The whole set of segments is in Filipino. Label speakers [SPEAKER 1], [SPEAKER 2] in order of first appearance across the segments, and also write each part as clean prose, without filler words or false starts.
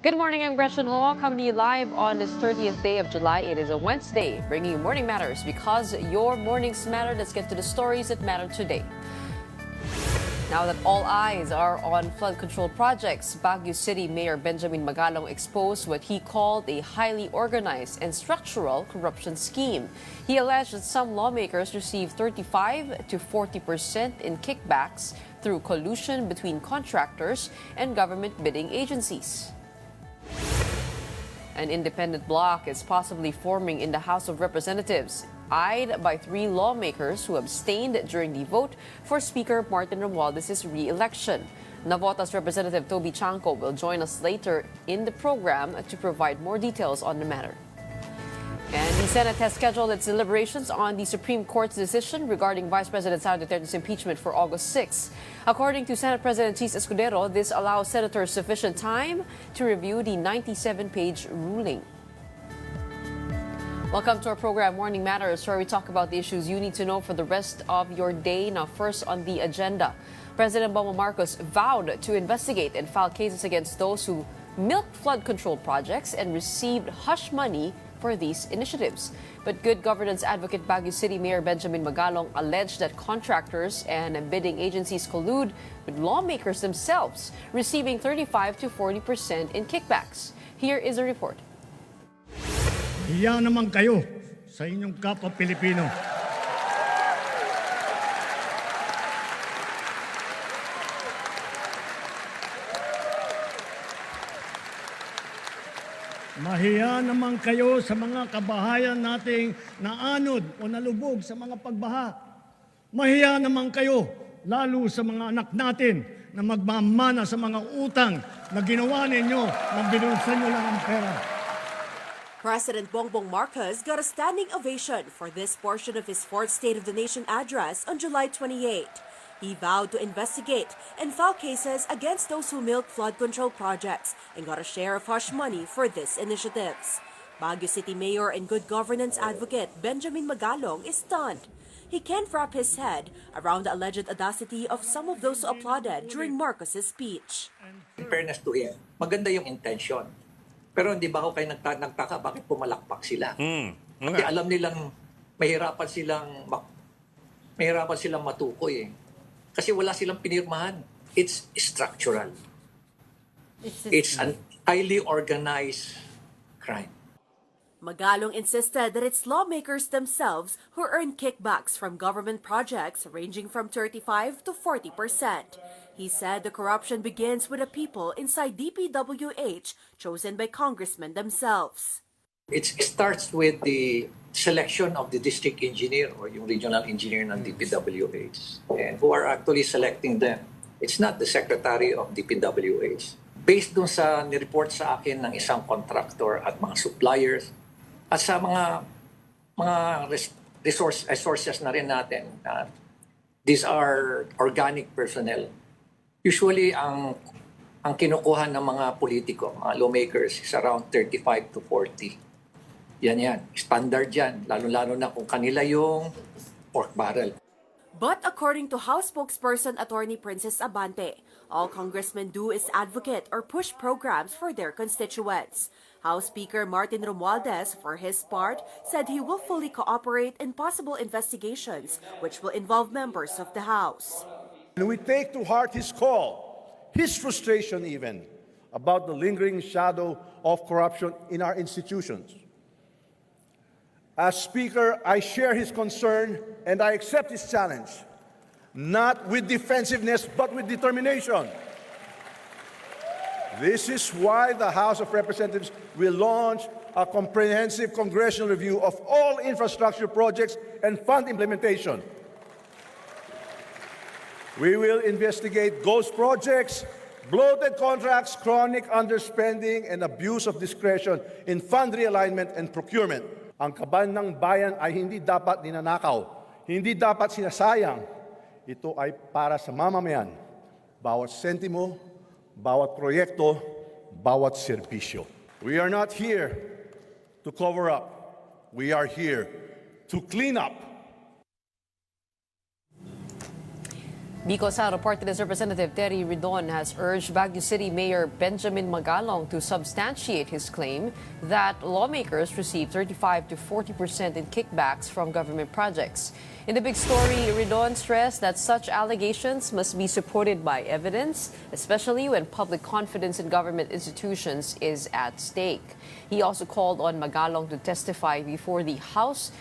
[SPEAKER 1] Good morning, I'm Gretchen Law, coming to you live on this 30th day of July. It is a Wednesday, bringing you Morning Matters because your mornings matter. Let's get to the stories that matter today. Now that all eyes are on flood control projects, Baguio City Mayor Benjamin Magalong exposed what he called a highly organized and structural corruption scheme. He alleged that some lawmakers received 35 to 40% in kickbacks through collusion between contractors and government bidding agencies. An independent bloc is possibly forming in the House of Representatives, eyed by three lawmakers who abstained during the vote for Speaker Martin Romualdez' re-election. Navotas Representative Toby Chanco will join us later in the program to provide more details on the matter. And the Senate has scheduled its deliberations on the Supreme Court's decision regarding Vice President Sara Duterte's impeachment for August 6. According to Senate President Chis Escudero, this allows senators sufficient time to review the 97-page ruling. Welcome to our program, Morning Matters, where we talk about the issues you need to know for the rest of your day. Now, first on the agenda, President Bongbong Marcos vowed to investigate and file cases against those who milked flood control projects and received hush money for these initiatives. But good governance advocate Baguio City Mayor Benjamin Magalong alleged that contractors and bidding agencies collude with lawmakers themselves, receiving 35 to 40% in kickbacks. Here is a report.
[SPEAKER 2] Hiya naman kayo sa inyong kapwa Pilipino. Mahiya naman kayo sa mga kabahayan nating naanod o nalubog sa mga pagbaha. Mahiya naman kayo lalo sa mga anak natin na magmamana sa mga utang na ginawa ninyo nang binulsan nyo lang ang pera.
[SPEAKER 3] President Bongbong Marcos got a standing ovation for this portion of his fourth State of the Nation address on July 28. He vowed to investigate and file cases against those who milk flood control projects and got a share of hush money for these initiatives. Baguio City Mayor and good governance advocate Benjamin Magalong is stunned. He can't wrap his head around the alleged audacity of some of those who applauded during Marcos's speech.
[SPEAKER 4] In fairness to him, maganda yung intention. Pero hindi ba ako kayo nagtaka bakit pumalakpak sila? Kasi alam nilang mahirapan silang matukoy eh. Kasi wala silang pinirmahan. It's structural. It's an highly organized crime.
[SPEAKER 3] Magalong insisted that it's lawmakers themselves who earn kickbacks from government projects ranging from 35 to 40%. He said the corruption begins with the people inside DPWH chosen by congressmen themselves.
[SPEAKER 4] It starts with the selection of the district engineer or yung regional engineer ng DPWH and who are actually selecting them. It's not the secretary of DPWH. Based dun sa nireport sa akin ng isang contractor at mga suppliers at sa mga resources na rin natin, these are organic personnel. Usually, ang kinukuha ng mga politiko, mga lawmakers, is around 35 to 40. Yan. Standard yan. Lalo-lalo na kung kanila yung pork barrel.
[SPEAKER 3] But according to House spokesperson Attorney Princess Abante, all congressmen do is advocate or push programs for their constituents. House Speaker Martin Romualdez, for his part, said he will fully cooperate in possible investigations which will involve members of the House.
[SPEAKER 5] And we take to heart his call, his frustration even, about the lingering shadow of corruption in our institutions. As Speaker, I share his concern and I accept his challenge, not with defensiveness but with determination. This is why the House of Representatives will launch a comprehensive congressional review of all infrastructure projects and fund implementation. We will investigate ghost projects, bloated contracts, chronic underspending, and abuse of discretion in fund realignment and procurement. Ang kaban ng bayan ay hindi dapat ninanakaw, hindi dapat sinasayang. Ito ay para sa mamamayan. Bawat sentimo, bawat proyekto, bawat serbisyo. We are not here to cover up. We are here to clean up.
[SPEAKER 1] Bicol South Party List Representative Terry Ridon has urged Baguio City Mayor Benjamin Magalong to substantiate his claim that lawmakers receive 35 to 40% in kickbacks from government projects. In the big story, Ridon stressed that such allegations must be supported by evidence, especially when public confidence in government institutions is at stake. He also called on Magalong to testify before the House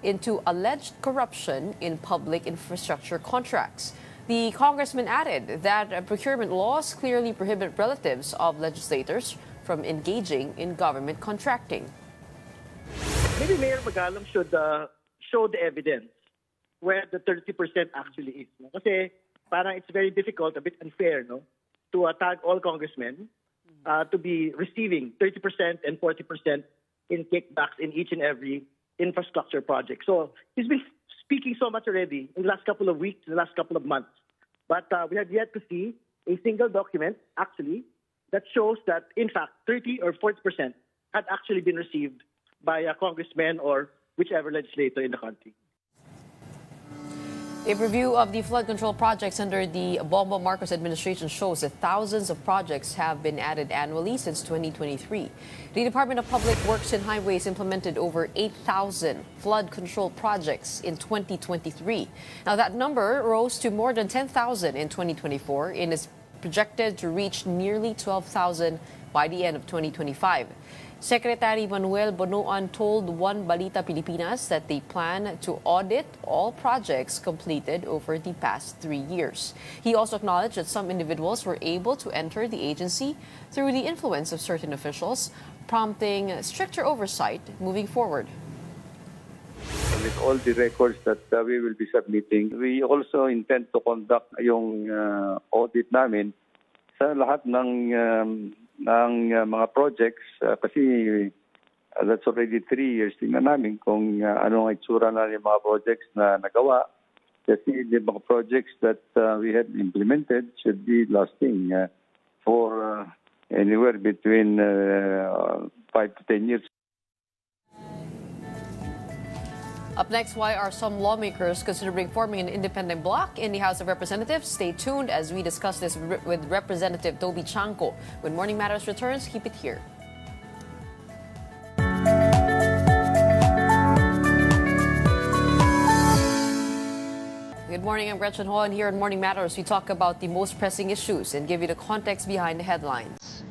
[SPEAKER 1] into alleged corruption in public infrastructure contracts. The congressman added that procurement laws clearly prohibit relatives of legislators from engaging in government contracting.
[SPEAKER 6] Maybe Mayor Magalong should show the evidence where the 30% actually is. No? Kasi parang it's very difficult, a bit unfair, no, to tag all congressmen to be receiving 30% and 40% in kickbacks in each and every infrastructure project. So he's been speaking so much already in the last couple of weeks, in the last couple of months. But we have yet to see a single document, actually, that shows that, in fact, 30 or 40% had actually been received by a congressman or whichever legislator in the country.
[SPEAKER 1] A review of the flood control projects under the Bongbong Marcos administration shows that thousands of projects have been added annually since 2023. The Department of Public Works and Highways implemented over 8,000 flood control projects in 2023. Now, that number rose to more than 10,000 in 2024 and is projected to reach nearly 12,000 by the end of 2025. Secretary Manuel Bonoan told One Balita Pilipinas that they plan to audit all projects completed over the past 3 years. He also acknowledged that some individuals were able to enter the agency through the influence of certain officials, prompting stricter oversight moving forward.
[SPEAKER 7] With all the records that we will be submitting, we also intend to conduct yung audit namin sa lahat ng mga projects kasi that's already 3 years. Tingnan namin kung ano ang itsura na yung mga projects na nagawa. Kasi the mga projects that we have implemented should be lasting for anywhere between 5 to 10 years.
[SPEAKER 1] Up next, why are some lawmakers considering forming an independent bloc in the House of Representatives? Stay tuned as we discuss this with Representative Toby Chanco. When Morning Matters returns, keep it here. Good morning, I'm Gretchen Ho, and here on Morning Matters, we talk about the most pressing issues and give you the context behind the headlines.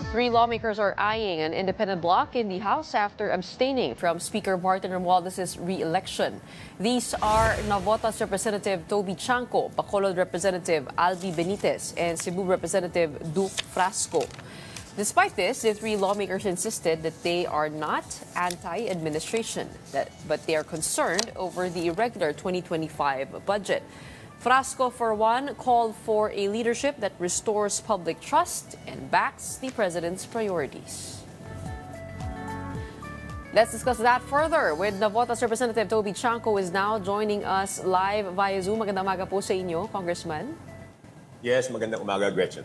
[SPEAKER 1] Three lawmakers are eyeing an independent bloc in the House after abstaining from Speaker Martin Romualdez' re-election. These are Navotas Representative Toby Chanco, Bacolod Representative Albi Benitez, and Cebu Representative Duke Frasco. Despite this, the three lawmakers insisted that they are not anti-administration, but they are concerned over the irregular 2025 budget. Frasco, for one, called for a leadership that restores public trust and backs the president's priorities. Let's discuss that further with Navotas Representative Toby Chanco is now joining us live via Zoom. Magandang umaga po sa inyo, Congressman.
[SPEAKER 8] Yes, magandang umaga, Gretchen.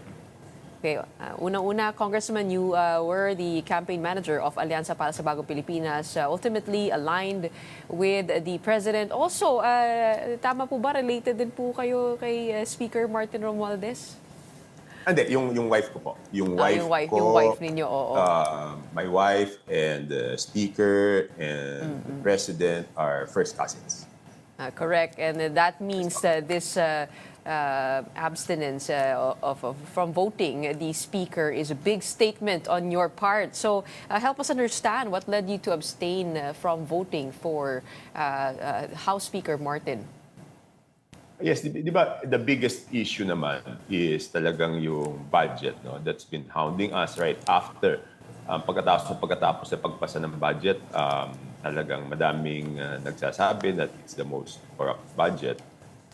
[SPEAKER 1] Okay, unang-una, Congressman, you were the campaign manager of Alianza para sa Bagong Pilipinas, ultimately aligned with the President. Also, tama po ba, related din po kayo kay Speaker Martin Romualdez?
[SPEAKER 8] Hindi, yung wife ko po. Yung wife ko.
[SPEAKER 1] Yung wife ninyo, oo.
[SPEAKER 8] My wife and the Speaker and the President are first cousins.
[SPEAKER 1] Correct, and that means this abstinence from voting the Speaker is a big statement on your part. So help us understand what led you to abstain from voting for House Speaker Martin.
[SPEAKER 8] Yes, di ba the biggest issue naman is talagang yung budget, no? That's been hounding us right after pagkatapos sa pagpasa ng budget. Talagang madaming nagsasabi that it's the most corrupt budget.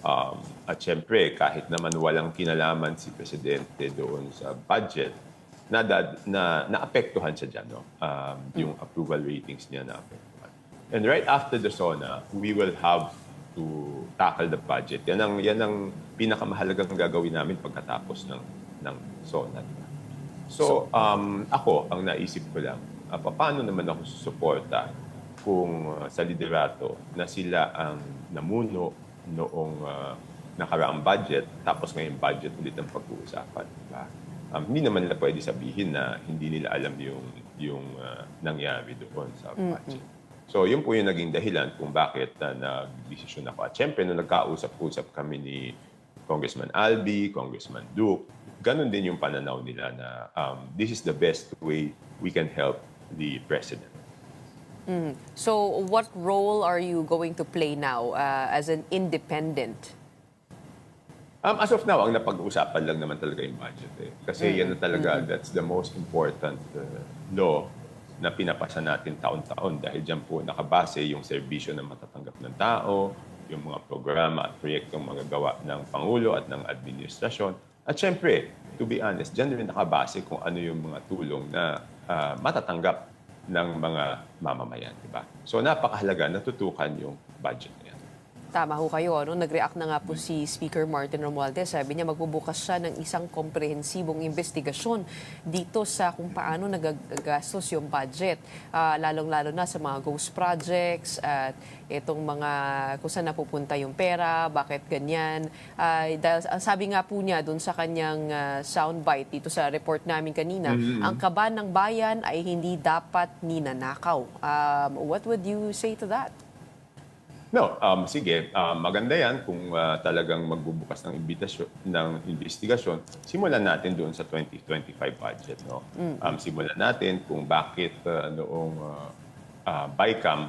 [SPEAKER 8] At syempre, kahit naman walang kinalaman si Presidente doon sa budget, naapektuhan siya dyan, no? Yung approval ratings niya naapektuhan. And right after the SONA, we will have tackle the budget. Yan ang pinakamahalagang gagawin namin pagkatapos ng SONA. Diba? So, ako, ang naisip ko lang, paano naman ako susuporta kung sa liderato na sila ang namuno noong nakaraang budget, tapos ngayon budget ulit ang pag-uusapan. Diba? Hindi naman nila pwede sabihin na hindi nila alam yung nangyari doon sa budget. So, yun po yung naging dahilan kung bakit nag-desisyon ako. At syempre, nung nagkausap-usap kami ni Congressman Albi, Congressman Duke, ganun din yung pananaw nila na this is the best way we can help the President.
[SPEAKER 1] So, what role are you going to play now as an independent?
[SPEAKER 8] As of now, ang napag-uusapan lang naman talaga yung budget. Kasi yan na talaga, that's the most important law na pinapasa natin taon-taon dahil dyan po nakabase yung serbisyo na matatanggap ng tao, yung mga programa at proyektong magagawa ng Pangulo at ng administrasyon. At syempre, to be honest, dyan rin nakabase kung ano yung mga tulong na matatanggap ng mga mamamayan. Diba? So napakahalaga natutukan yung budget na yan.
[SPEAKER 1] Tama ho kayo. Ano? Nag-react na nga po si Speaker Martin Romualdez. Sabi niya magbubukas siya ng isang komprehensibong investigasyon dito sa kung paano nagagastos yung budget. Lalong-lalo na sa mga ghost projects at itong mga kung saan napupunta yung pera, bakit ganyan. Dahil ang sabi nga po niya doon sa kanyang soundbite dito sa report namin kanina, ang kaban ng bayan ay hindi dapat ninanakaw. What would you say to that?
[SPEAKER 8] No, sige, maganda yan kung talagang magbubukas ng investigasyon. Simulan natin doon sa 2025 budget, no? Simulan natin kung bakit noong BICAM,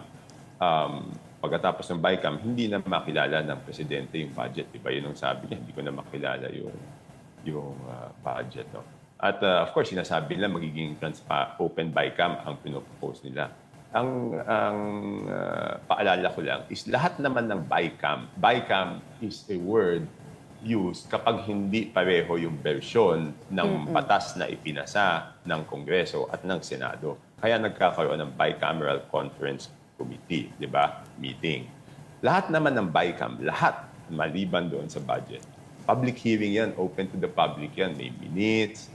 [SPEAKER 8] pagkatapos ng BICAM, hindi na makilala ng presidente yung budget. Diba yun ang sabi niya, hindi ko na makilala yung budget, no? At of course, sinasabi nila magiging open BICAM ang pinopropose nila. Ang paalala ko lang is lahat naman ng BICAM is a word used kapag hindi pareho yung bersyon ng batas na ipinasa ng Kongreso at ng Senado. Kaya nagkakaroon ng Bicameral Conference Committee, di ba? Meeting. Lahat naman ng BICAM, lahat maliban doon sa budget. Public hearing yan, open to the public yan. May minutes,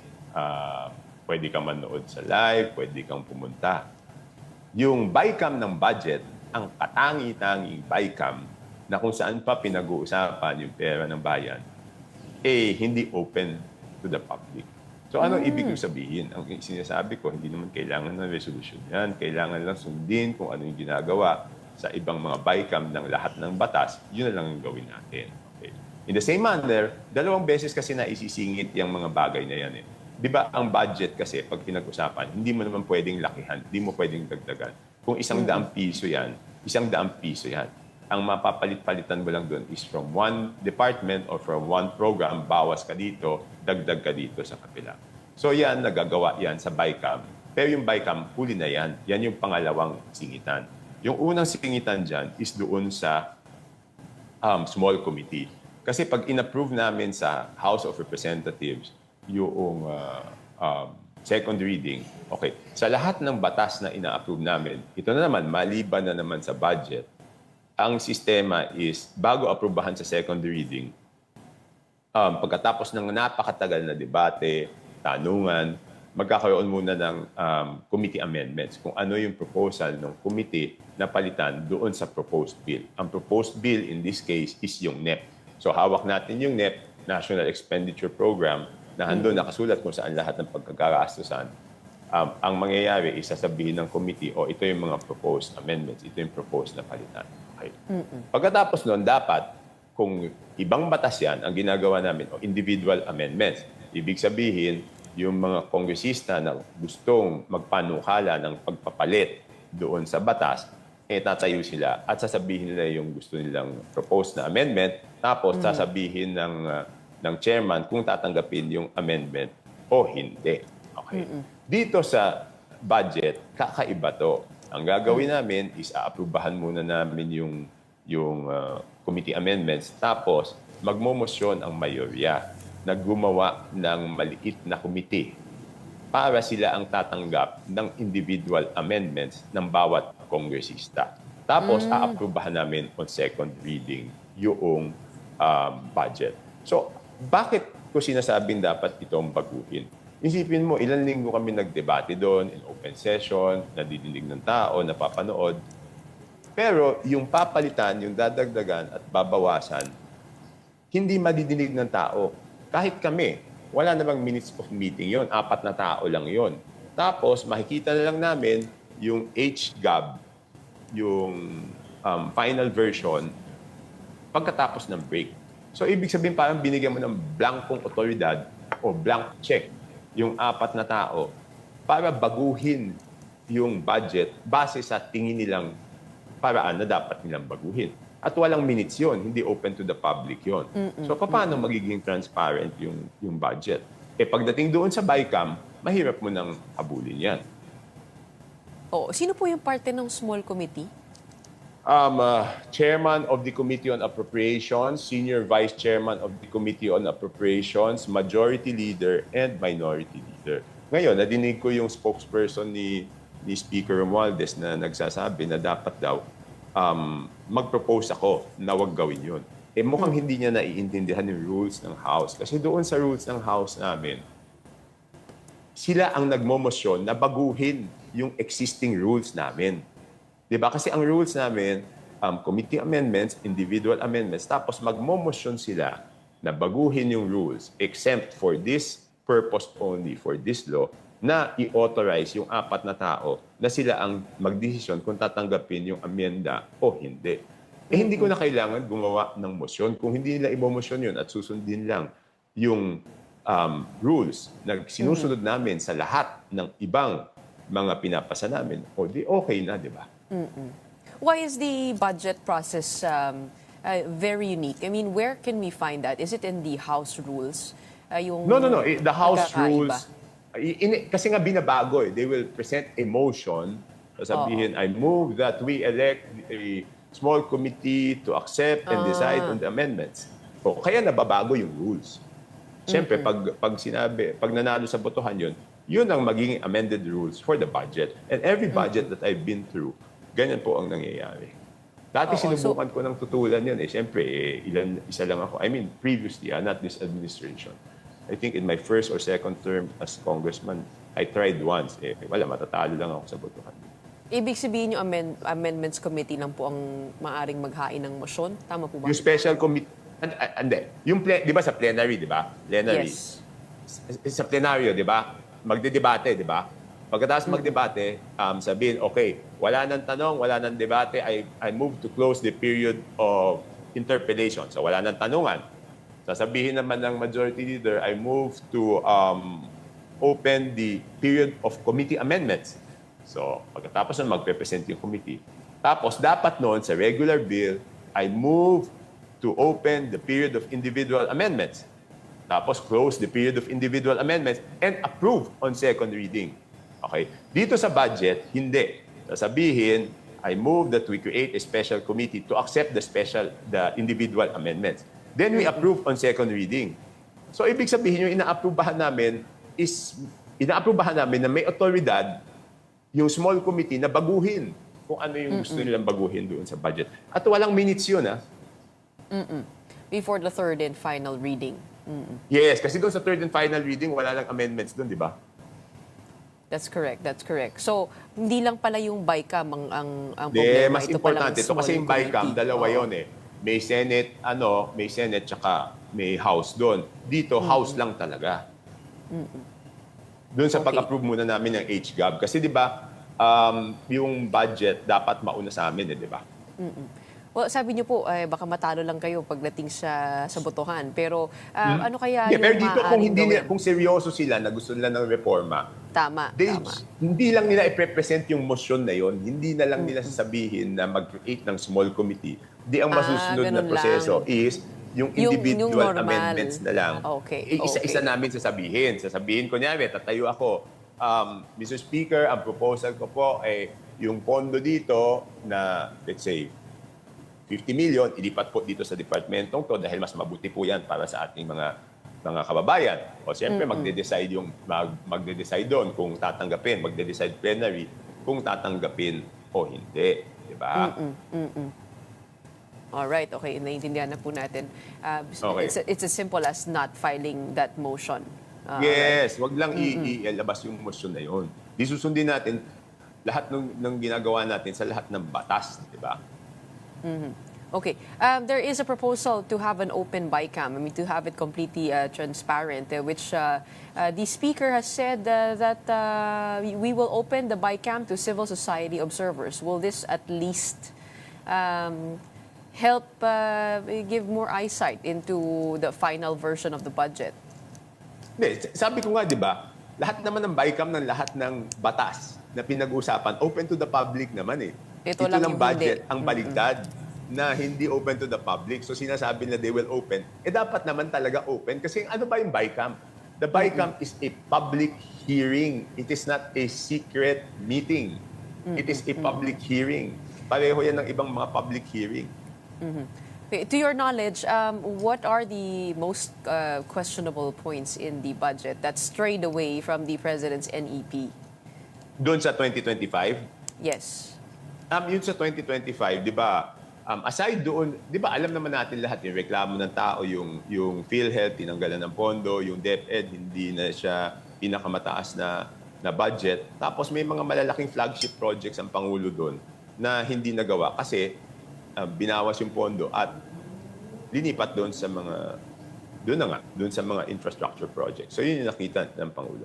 [SPEAKER 8] pwede kang manood sa live, pwede kang pumunta. Yung BICAM ng budget, ang katangi-tanging BICAM na kung saan pa pinag-uusapan yung pera ng bayan, hindi open to the public. So anong ibig kong sabihin? Ang sinasabi ko, hindi naman kailangan ng resolution yan. Kailangan lang sundin kung ano yung ginagawa sa ibang mga BICAM ng lahat ng batas, yun na lang ang gawin natin. Okay. In the same manner, 2 beses kasi na isisingit yung mga bagay na yan. Di ba, ang budget kasi, pag pinag-usapan, hindi mo naman pwedeng lakihan, hindi mo pwedeng dagdagan. Kung 100 piso yan, 100 piso yan. Ang mapapalit-palitan mo lang doon is from one department or from one program, bawas ka dito, dagdag ka dito sa kapila. So yan, nagagawa yan sa BICAM. Pero yung BICAM, huli na yan. Yan yung pangalawang singitan. Yung unang singitan dyan is doon sa small committee. Kasi pag in-approve namin sa House of Representatives, yung second reading, okay, sa lahat ng batas na ina-approve namin, ito na naman, maliban na naman sa budget, ang sistema is, bago aprubahan sa second reading, pagkatapos ng napakatagal na debate, tanungan, magkakaroon muna ng committee amendments kung ano yung proposal ng committee na palitan doon sa proposed bill. Ang proposed bill in this case is yung NEP. So hawak natin yung NEP, National Expenditure Program, na handun nakasulat kung saan lahat ng pagkakaastusan. Ang mangyayari is sasabihin ng committee, ito yung mga proposed amendments, ito yung proposed na palitan. Okay. Pagkatapos nun, dapat, kung ibang batas yan, ang ginagawa namin, individual amendments. Ibig sabihin, yung mga kongresista na gustong magpanukala ng pagpapalit doon sa batas, tatayo sila at sasabihin nila yung gusto nilang proposed na amendment, tapos sasabihin ng chairman kung tatanggapin yung amendment o hindi. Okay. Dito sa budget, kakaiba to. Ang gagawin namin is aaprubahan muna namin yung committee amendments, tapos magmomosyon ang mayorya na gumawa ng maliit na committee para sila ang tatanggap ng individual amendments ng bawat kongresista. Tapos, a-approvehan namin on second reading yung budget. So, bakit ko sinasabing dapat itong baguhin? Isipin mo, ilang linggo kami nagdebate doon, in open session, nadidinig ng tao, napapanood. Pero yung papalitan, yung dadagdagan at babawasan, hindi madidinig ng tao. Kahit kami, wala namang minutes of meeting yon, 4 na tao lang yon. Tapos, makikita na lang namin yung HGAB, yung final version, pagkatapos ng break. So, ibig sabihin parang binigyan mo ng blankong otoridad o blank check yung 4 na tao para baguhin yung budget base sa tingin nilang paraan na dapat nilang baguhin. At walang minutes yon, hindi open to the public yon. So, paano magiging transparent yung budget? Pagdating doon sa BICAM, mahirap mo nang habulin yan.
[SPEAKER 1] Sino po yung parte ng small committee?
[SPEAKER 8] Chairman of the Committee on Appropriations, Senior Vice Chairman of the Committee on Appropriations, Majority Leader, and Minority Leader. Ngayon, nadinig ko yung spokesperson ni Speaker Romualdez na nagsasabi na dapat daw mag-propose ako na wag gawin yun. Mukhang hindi niya naiintindihan yung rules ng House. Kasi doon sa rules ng House namin, sila ang nagmomosyon na baguhin yung existing rules namin. Diba? Kasi ang rules namin, committee amendments, individual amendments, tapos magmomosyon sila na baguhin yung rules exempt for this purpose only, for this law, na i-authorize yung 4 na tao na sila ang magdesisyon kung tatanggapin yung amenda o hindi. Hindi ko na kailangan gumawa ng motion. Kung hindi nila i-motion yun at susundin lang yung rules na sinusunod namin sa lahat ng ibang mga pinapasa namin, o di okay na, di ba?
[SPEAKER 1] Why is the budget process very unique? I mean, where can we find that? Is it in the House rules?
[SPEAKER 8] No. The House
[SPEAKER 1] nagkakaiba?
[SPEAKER 8] rules, kasi nga binabago eh. They will present a motion, sabihin, I move that we elect a small committee to accept and decide on the amendments. O, kaya nababago yung rules. Siyempre, pag nanalo sa botohan yun ang magiging amended rules for the budget. And every budget that I've been through, ganyan po ang nangyayari. Dati sinubukan ko ng tutulan yun eh. Siyempre, isa lang ako. I mean, previously, not this administration. I think in my first or second term as congressman, I tried once. Wala, matatalo lang ako sa botohan.
[SPEAKER 1] Ibig sabihin yung Amendments Committee lang po ang maaring maghain ng motion? Tama po ba?
[SPEAKER 8] Yung special committee, hindi. Yung, di ba sa plenary, di ba? Plenary.
[SPEAKER 1] Yes.
[SPEAKER 8] Sa plenaryo, di ba? Magdedebate, di ba? Pagkatapos magdebate, sabihin, okay, wala nang tanong, wala nang debate, I move to close the period of interpellation. So wala nang tanungan. Sasabihin naman ng majority leader, I move to open the period of committee amendments. So pagkatapos nun, magpe-present yung committee. Tapos dapat noon sa regular bill, I move to open the period of individual amendments. Tapos close the period of individual amendments and approve on second reading. Okay? Dito sa budget, hindi. Sasabihin, I move that we create a special committee to accept the individual amendments. Then we approve on second reading. So ibig sabihin, yung inaaprubahan namin na may otoridad yung small committee na baguhin kung ano yung gusto nilang baguhin doon sa budget. At walang minutes yun, ha?
[SPEAKER 1] Before the third and final reading.
[SPEAKER 8] Yes, kasi doon sa third and final reading, wala lang amendments doon, di ba?
[SPEAKER 1] That's correct. So, hindi lang pala yung BICAM ang problema.
[SPEAKER 8] Mas
[SPEAKER 1] Ito palang
[SPEAKER 8] importante ito
[SPEAKER 1] small
[SPEAKER 8] kasi yung BICAM,
[SPEAKER 1] committee.
[SPEAKER 8] dalawa yun eh. May Senate tsaka may House doon. Dito, House lang talaga. Doon sa
[SPEAKER 1] Okay.
[SPEAKER 8] pag-approve muna namin ng HGAB. Kasi di ba, yung budget dapat mauna sa amin eh, di ba?
[SPEAKER 1] Well, sabi niyo po, baka matalo lang kayo pagdating sa botohan. Pero ano kaya
[SPEAKER 8] Yeah,
[SPEAKER 1] yung
[SPEAKER 8] pero dito kung
[SPEAKER 1] maaaring
[SPEAKER 8] hindi
[SPEAKER 1] gawin?
[SPEAKER 8] kung seryoso sila na gusto nila ng reforma,
[SPEAKER 1] Tama.
[SPEAKER 8] hindi lang nila i-present yung motion na yon, hindi na lang nila sasabihin na mag-create ng small committee. Di ang masusunod na
[SPEAKER 1] ganun
[SPEAKER 8] proseso
[SPEAKER 1] lang.
[SPEAKER 8] is yung
[SPEAKER 1] Yung
[SPEAKER 8] individual
[SPEAKER 1] normal.
[SPEAKER 8] amendments na lang.
[SPEAKER 1] Okay,
[SPEAKER 8] Isa-isa namin sasabihin. Sasabihin ko niya, tatayo ako. Mr. Speaker, ang proposal ko po ay yung pondo dito na, let's say, 50 million, ilipat po dito sa departmentong to dahil mas mabuti po yan para sa ating mga kababayan. O siyempre, magde-decide doon kung tatanggapin, magde-decide plenary kung tatanggapin o hindi. di ba?
[SPEAKER 1] Alright, okay, naiintindihan na po natin.
[SPEAKER 8] Okay.
[SPEAKER 1] It's as simple as not filing that motion.
[SPEAKER 8] Yes, wag lang ialabas yung motion na yun. Di susundin natin lahat ng ginagawa natin sa lahat ng batas, di ba?
[SPEAKER 1] Okay. There is a proposal to have an open BICAM, to have it completely transparent, which the Speaker has said that we will open the BICAM to civil society observers. Will this at least help give more eyesight into the final version of the budget?
[SPEAKER 8] Hindi, sabi ko nga, di ba, lahat naman ng BICAM ng lahat ng batas na pinag-uusapan, open to the public naman eh.
[SPEAKER 1] Ito lang yung
[SPEAKER 8] budget,
[SPEAKER 1] hindi.
[SPEAKER 8] ang baligtad na hindi open to the public. So sinasabi na they will open. Dapat naman talaga open. Kasi ano ba yung BICAM? The BICAM is a public hearing. It is not a secret meeting. It is a public hearing. Pareho yan ng ibang mga public hearing.
[SPEAKER 1] Okay, to your knowledge, what are the most questionable points in the budget that strayed away from the President's NEP?
[SPEAKER 8] Doon sa 2025,
[SPEAKER 1] Yes.
[SPEAKER 8] yun sa 2025, di ba, aside doon, di ba alam naman natin lahat yung reklamo ng tao, yung PhilHealth, tinanggalan ng pondo, yung DepEd, hindi na siya pinakamataas na budget. Tapos may mga malalaking flagship projects ang Pangulo doon na hindi nagawa kasi binawas yung pondo at linipat doon sa mga infrastructure projects. So yun yung nakita ng Pangulo.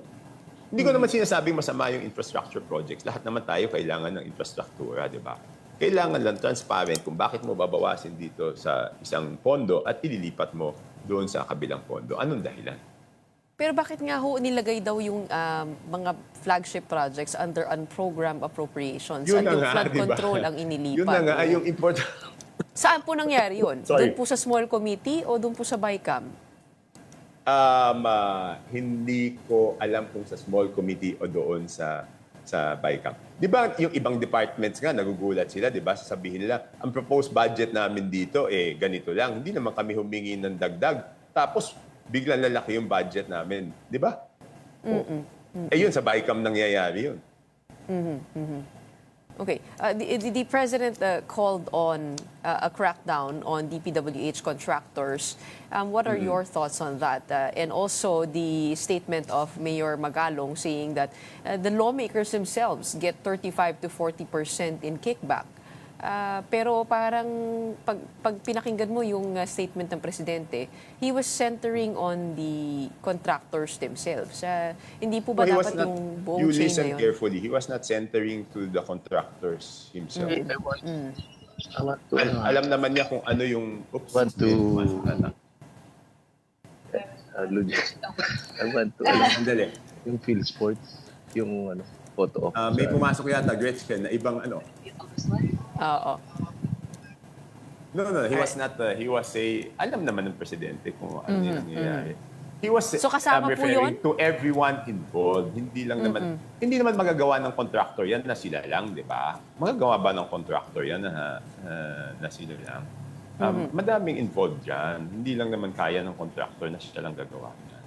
[SPEAKER 8] Hindi ko naman sinasabing masama yung infrastructure projects. Lahat naman tayo kailangan ng infrastruktura, di ba? Kailangan lang transparent kung bakit mo babawasin dito sa isang pondo at ililipat mo doon sa kabilang pondo. Anong dahilan?
[SPEAKER 1] Pero bakit nga ho nilagay daw yung mga flagship projects under unprogrammed appropriations?
[SPEAKER 8] Yun
[SPEAKER 1] At
[SPEAKER 8] na
[SPEAKER 1] yung
[SPEAKER 8] nga,
[SPEAKER 1] flood
[SPEAKER 8] di ba?
[SPEAKER 1] control ang inilipat?
[SPEAKER 8] Yun na nga, yung important.
[SPEAKER 1] Saan po nangyari yun?
[SPEAKER 8] Sorry.
[SPEAKER 1] Doon po sa small committee o doon po sa BICAM?
[SPEAKER 8] Hindi ko alam kung sa small committee o doon sa BICAM. Di ba yung ibang departments nga, nagugulat sila, di ba? Sasabihin nila, ang proposed budget namin dito, ganito lang. Hindi naman kami humingi ng dagdag. Tapos, biglang lalaki yung budget namin. Di ba? Yun, sa BICAM nangyayari yun.
[SPEAKER 1] Okay. The President called on a crackdown on DPWH contractors. What are your thoughts on that? And also the statement of Mayor Magalong saying that the lawmakers themselves get 35 to 40% in kickback. Pero parang pag pinakinggan mo yung statement ng Presidente, he was centering on the contractors themselves. Hindi po ba
[SPEAKER 8] No,
[SPEAKER 1] dapat yung buong
[SPEAKER 8] you
[SPEAKER 1] chain
[SPEAKER 8] listen
[SPEAKER 1] na yun?
[SPEAKER 8] carefully. He was not centering to the contractors himself. Alam naman niya kung ano yung... Oops.
[SPEAKER 9] I want to
[SPEAKER 8] Sandali.
[SPEAKER 9] yung field sports, yung photo op.
[SPEAKER 8] May pumasok yata, Gretchen, na ibang ano.
[SPEAKER 1] Oo.
[SPEAKER 8] No, he was not, he was alam naman ng Presidente kung ano yung nangyayari. He was
[SPEAKER 1] So kasama po
[SPEAKER 8] referring
[SPEAKER 1] yun?
[SPEAKER 8] to everyone involved. Hindi naman magagawa ng contractor yan na sila lang, di ba? Magagawa ba ng contractor yan na sila lang? Madaming involved dyan. Hindi lang naman kaya ng contractor na siya lang gagawa yan.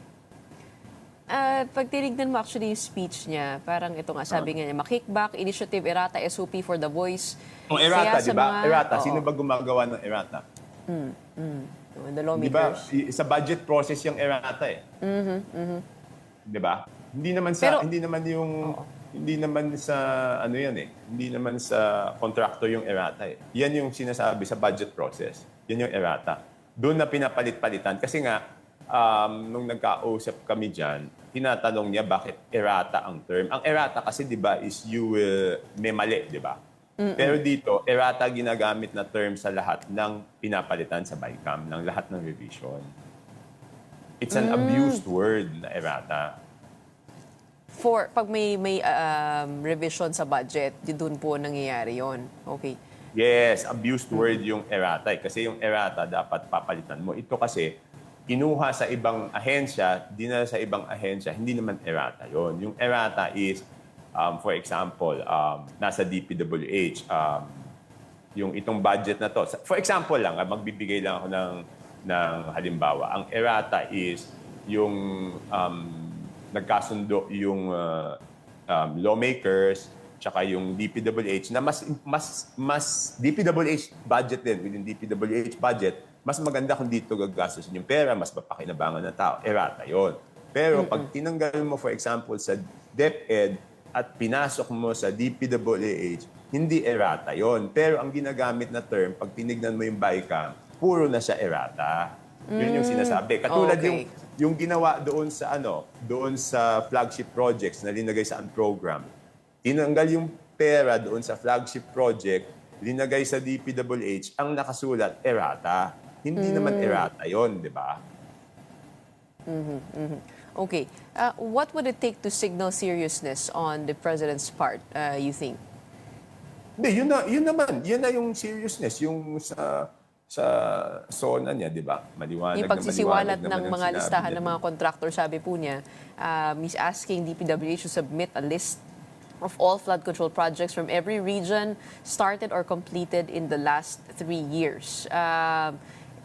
[SPEAKER 1] Pag tinignan mo actually yung speech niya, parang ito nga, sabi nga niya, makickback, initiative, errata, SOP for the voice.
[SPEAKER 8] Errata,
[SPEAKER 1] Kaya
[SPEAKER 8] di ba? Errata.
[SPEAKER 1] oo.
[SPEAKER 8] Sino ba gumagawa ng errata?
[SPEAKER 1] The
[SPEAKER 8] Di ba?
[SPEAKER 1] lawmakers.
[SPEAKER 8] Sa budget process yung errata eh. Di ba? Hindi naman sa
[SPEAKER 1] Pero-
[SPEAKER 8] hindi naman sa ano yan eh. Hindi naman sa contractor yung errata eh. Yan yung sinasabi sa budget process. Yan yung errata. Doon na pinapalit-palitan kasi nga nung nagkausap kami diyan, tinatanong niya bakit errata ang term. Ang errata kasi 'di ba is you will may mali, 'di ba? Pero dito, errata ginagamit na term sa lahat ng pinapalitan sa BICAM, ng lahat ng revision. It's an abused word na errata.
[SPEAKER 1] For, pag may revision sa budget, doon po nangyayari yon. Okay.
[SPEAKER 8] Yes, abused word yung errata. Kasi yung errata dapat papalitan mo. Ito kasi, kinuha sa ibang ahensya, dinala sa ibang ahensya, hindi naman errata yon. Yung errata is, for example, nasa DPWH, yung itong budget na to. For example lang, magbibigay lang ako ng halimbawa. Ang errata is yung nagkasundo yung lawmakers, tsaka yung DPWH na mas DPWH budget din, within DPWH budget, mas maganda kung dito gagastusin yung pera, mas mapakinabangan ng tao. Errata yon. Pero pag tinanggal mo, for example, sa DepEd at pinasok mo sa DPWH, hindi errata yon. Pero ang ginagamit na term, pag tinignan mo yung BICAM, puro na siya errata. Yun yung sinasabi. Katulad
[SPEAKER 1] Okay.
[SPEAKER 8] yung ginawa doon sa flagship projects na linagay sa program. Tinanggal yung pera doon sa flagship project, linagay sa DPWH, ang nakasulat, errata. Hindi naman errata yon, di ba?
[SPEAKER 1] Okay. What would it take to signal seriousness on the president's part, you think?
[SPEAKER 8] Hindi, yun na yung seriousness, yung sa zona niya, di ba? Maliwanag
[SPEAKER 1] Yung pagsisiwalat
[SPEAKER 8] naman
[SPEAKER 1] ng
[SPEAKER 8] ang
[SPEAKER 1] mga
[SPEAKER 8] sinabi
[SPEAKER 1] listahan
[SPEAKER 8] niya.
[SPEAKER 1] ng mga contractor, sabi po niya, he's asking DPWH to submit a list of all flood control projects from every region started or completed in the last 3 years.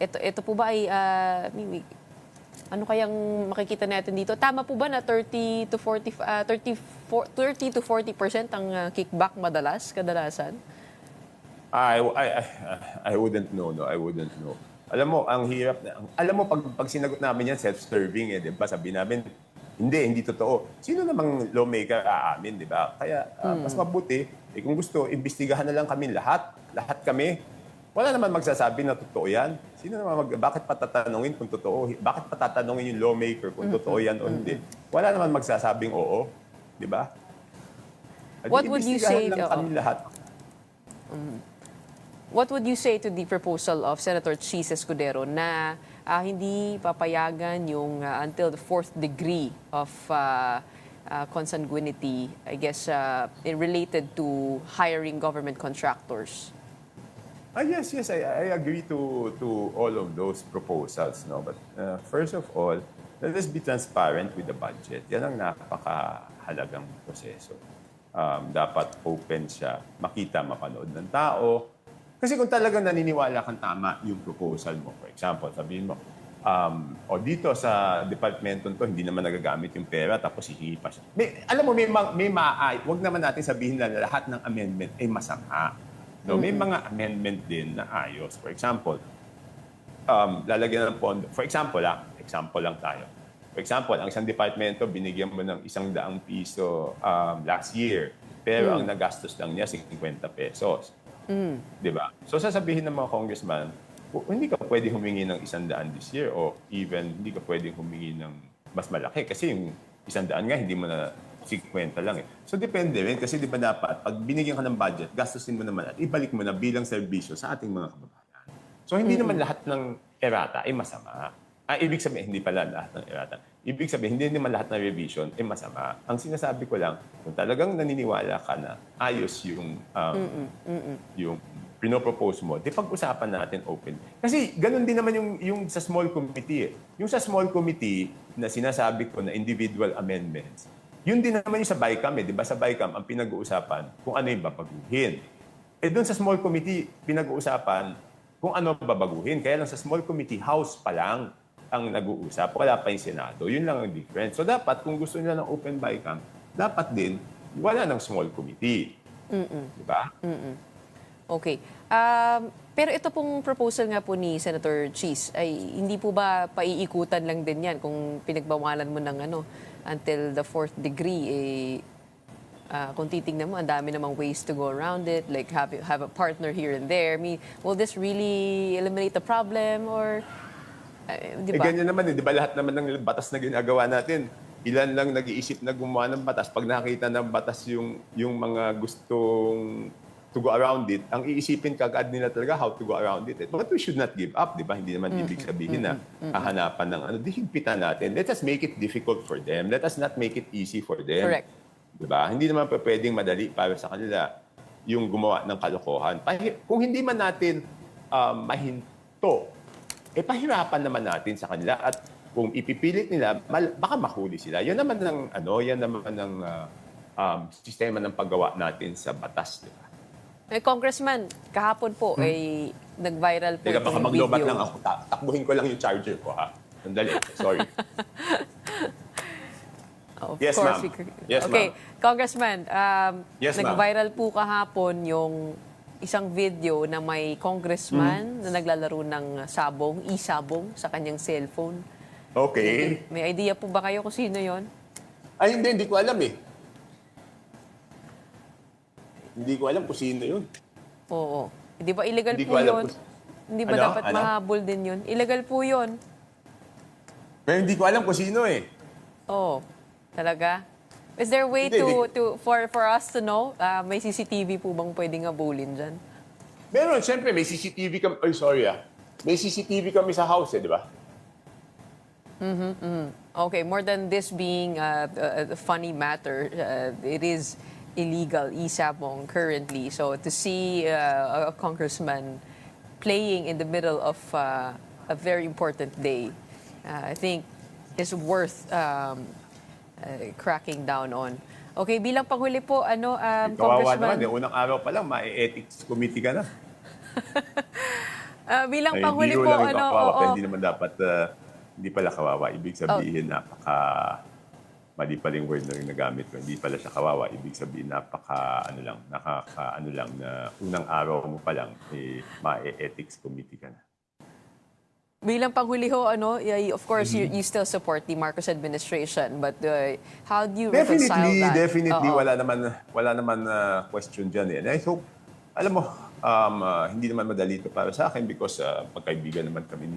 [SPEAKER 1] Ito po ba ay, ano kayang makikita natin dito? Tama po ba na 30 to 40% ang kickback kadalasan?
[SPEAKER 8] I wouldn't know, no? I wouldn't know. Alam mo, ang hirap na. Alam mo, pag sinagot namin yan, self-serving di ba? Sabi namin, hindi totoo. Sino namang lawmaker aamin, di ba? Kaya, mas mabuti, kung gusto, imbestigahan na lang kami lahat. Lahat kami. Wala naman magsasabi na totoo yan. Sino naman bakit patatanungin kung totoo? Bakit patatanungin yung lawmaker kung totoo yan o hindi? Wala naman magsasabing oo. Di ba?
[SPEAKER 1] What would you say?
[SPEAKER 8] Lang kami lahat.
[SPEAKER 1] What would you say to the proposal of Senator Chis Escudero na hindi papayagan yung until the 4th degree of consanguinity, I guess, related to hiring government contractors?
[SPEAKER 8] Yes, I agree to all of those proposals, no. But first of all, let us be transparent with the budget. Yan ang napakahalagang proseso. Dapat open siya, makita, mapanood ng tao. Kasi kung talagang naniniwala kang tama yung proposal mo, for example, sabihin mo, dito sa department to, hindi naman nagagamit yung pera, tapos hihingi pa siya. Alam mo, wag naman natin sabihin na lahat ng amendment ay masama. No, may mga amendment din na ayos. For example, lalagyan ng pondo. For example lang tayo. For example, ang isang departamento, binigyan mo ng 100 piso last year, pero ang nagastos lang niya 50 pesos. Di ba? So sasabihin ng mga congressman, hindi ka pwede humingi ng 100 this year o even hindi ka pwede humingi ng mas malaki kasi yung 100 nga hindi mo na 50 lang eh. So depende rin kasi di ba dapat pag binigyan ka ng budget, gastusin mo naman at ibalik mo na bilang serbisyo sa ating mga kababayan. So hindi naman lahat ng errata ay masama. Ibig sabihin, hindi pala lahat ng errata. Ibig sabihin, hindi naman lahat ng revision ay masama. Ang sinasabi ko lang, kung talagang naniniwala ka na ayos yung pinopropose mo, di pag-usapan natin open. Kasi ganun din naman yung sa small committee. Yung sa small committee na sinasabi ko na individual amendments, yun din naman yung sa BICAM di ba? Sa BICAM, ang pinag-uusapan kung ano yung babaguhin. Doon sa small committee, pinag-uusapan kung ano babaguhin. Kaya lang sa small committee, House pa lang ang nag-uusap. Wala pa yung Senado. Yun lang ang difference. So dapat, kung gusto nila ng open BICAM, dapat din, wala ng small committee. Di ba?
[SPEAKER 1] Okay. Pero ito pong proposal nga po ni Senator Chis, ay hindi po ba paiikutan lang din yan kung pinagbawalan mo ng until the 4th degree, kung titingnan mo, ang dami namang ways to go around it, like have a partner here and there. I mean, will this really eliminate the problem or, di ba?
[SPEAKER 8] Ganyan naman di ba lahat naman ng batas na ginagawa natin, ilan lang nag-iisip na gumawa ng batas. Pag nakita ng batas yung mga gustong to go around it, ang iisipin kagad nila talaga how to go around it. But we should not give up, di ba? Hindi naman ibig sabihin na hahanapan ng dihigpitan natin. Let us make it difficult for them. Let us not make it easy for them.
[SPEAKER 1] Correct.
[SPEAKER 8] Di ba? Hindi naman pwedeng madali para sa kanila yung gumawa ng kalokohan. Kung hindi man natin mahinto, pahirapan naman natin sa kanila at kung ipipilit nila, baka mahuli sila. Yan naman ng sistema ng paggawa natin sa batas, di ba?
[SPEAKER 1] Congressman, kahapon po ay nag-viral po
[SPEAKER 8] Teka, baka
[SPEAKER 1] itong
[SPEAKER 8] maglobat
[SPEAKER 1] video.
[SPEAKER 8] lang ako. Takbuhin ko lang yung charger ko, ha? Sandali. Sorry. Yes,
[SPEAKER 1] course.
[SPEAKER 8] ma'am. Yes,
[SPEAKER 1] Okay,
[SPEAKER 8] ma'am.
[SPEAKER 1] Congressman,
[SPEAKER 8] Yes, ma'am.
[SPEAKER 1] nag-viral po kahapon yung isang video na may congressman
[SPEAKER 8] Mm-hmm.
[SPEAKER 1] na naglalaro ng sabong, e-sabong sa kanyang cellphone.
[SPEAKER 8] Okay.
[SPEAKER 1] May idea po ba kayo kung sino yon?
[SPEAKER 8] Ay, hindi ko alam eh. Hindi ko alam kung sino yun.
[SPEAKER 1] Oo. Hindi ba illegal
[SPEAKER 8] Hindi
[SPEAKER 1] po
[SPEAKER 8] ko alam
[SPEAKER 1] yun?
[SPEAKER 8] kung-
[SPEAKER 1] Hindi ba
[SPEAKER 8] Ano?
[SPEAKER 1] dapat
[SPEAKER 8] Ano?
[SPEAKER 1] mahabol din yun? Illegal po yun.
[SPEAKER 8] Pero hindi ko alam kung sino eh.
[SPEAKER 1] Oo. Talaga? Is there a way
[SPEAKER 8] Hindi,
[SPEAKER 1] for us to know? May CCTV po bang pwedeng habulin dyan?
[SPEAKER 8] Meron, siyempre, may CCTV kami. Ay, sorry ah. May CCTV kami sa house eh, di ba?
[SPEAKER 1] Okay, more than this being a funny matter, it is illegal, e-sabong currently. So to see a congressman playing in the middle of a very important day, I think is worth cracking down on. Okay, bilang panghuli po,
[SPEAKER 8] Kawawa
[SPEAKER 1] Congressman,
[SPEAKER 8] naman, unang araw pa lang, ma-ethics committee ka na.
[SPEAKER 1] bilang
[SPEAKER 8] Ay,
[SPEAKER 1] panghuli
[SPEAKER 8] biro
[SPEAKER 1] po,
[SPEAKER 8] lang yung kawawa,
[SPEAKER 1] oo.
[SPEAKER 8] pero hindi naman dapat, hindi pala kawawa. Ibig sabihin, mali pala yung word na rin nagamit ko. Hindi pala siya kawawa. Ibig sabihin, nakaka-ano lang na unang araw mo pa lang, ma-ethics committee ka na.
[SPEAKER 1] Bilang panghuli ho, of course, you still support the Marcos administration, but how do you reconcile that?
[SPEAKER 8] Definitely,
[SPEAKER 1] Oo.
[SPEAKER 8] wala naman question dyan eh. And I hope, alam mo, hindi naman madali ito para sa akin because magkaibigan naman kami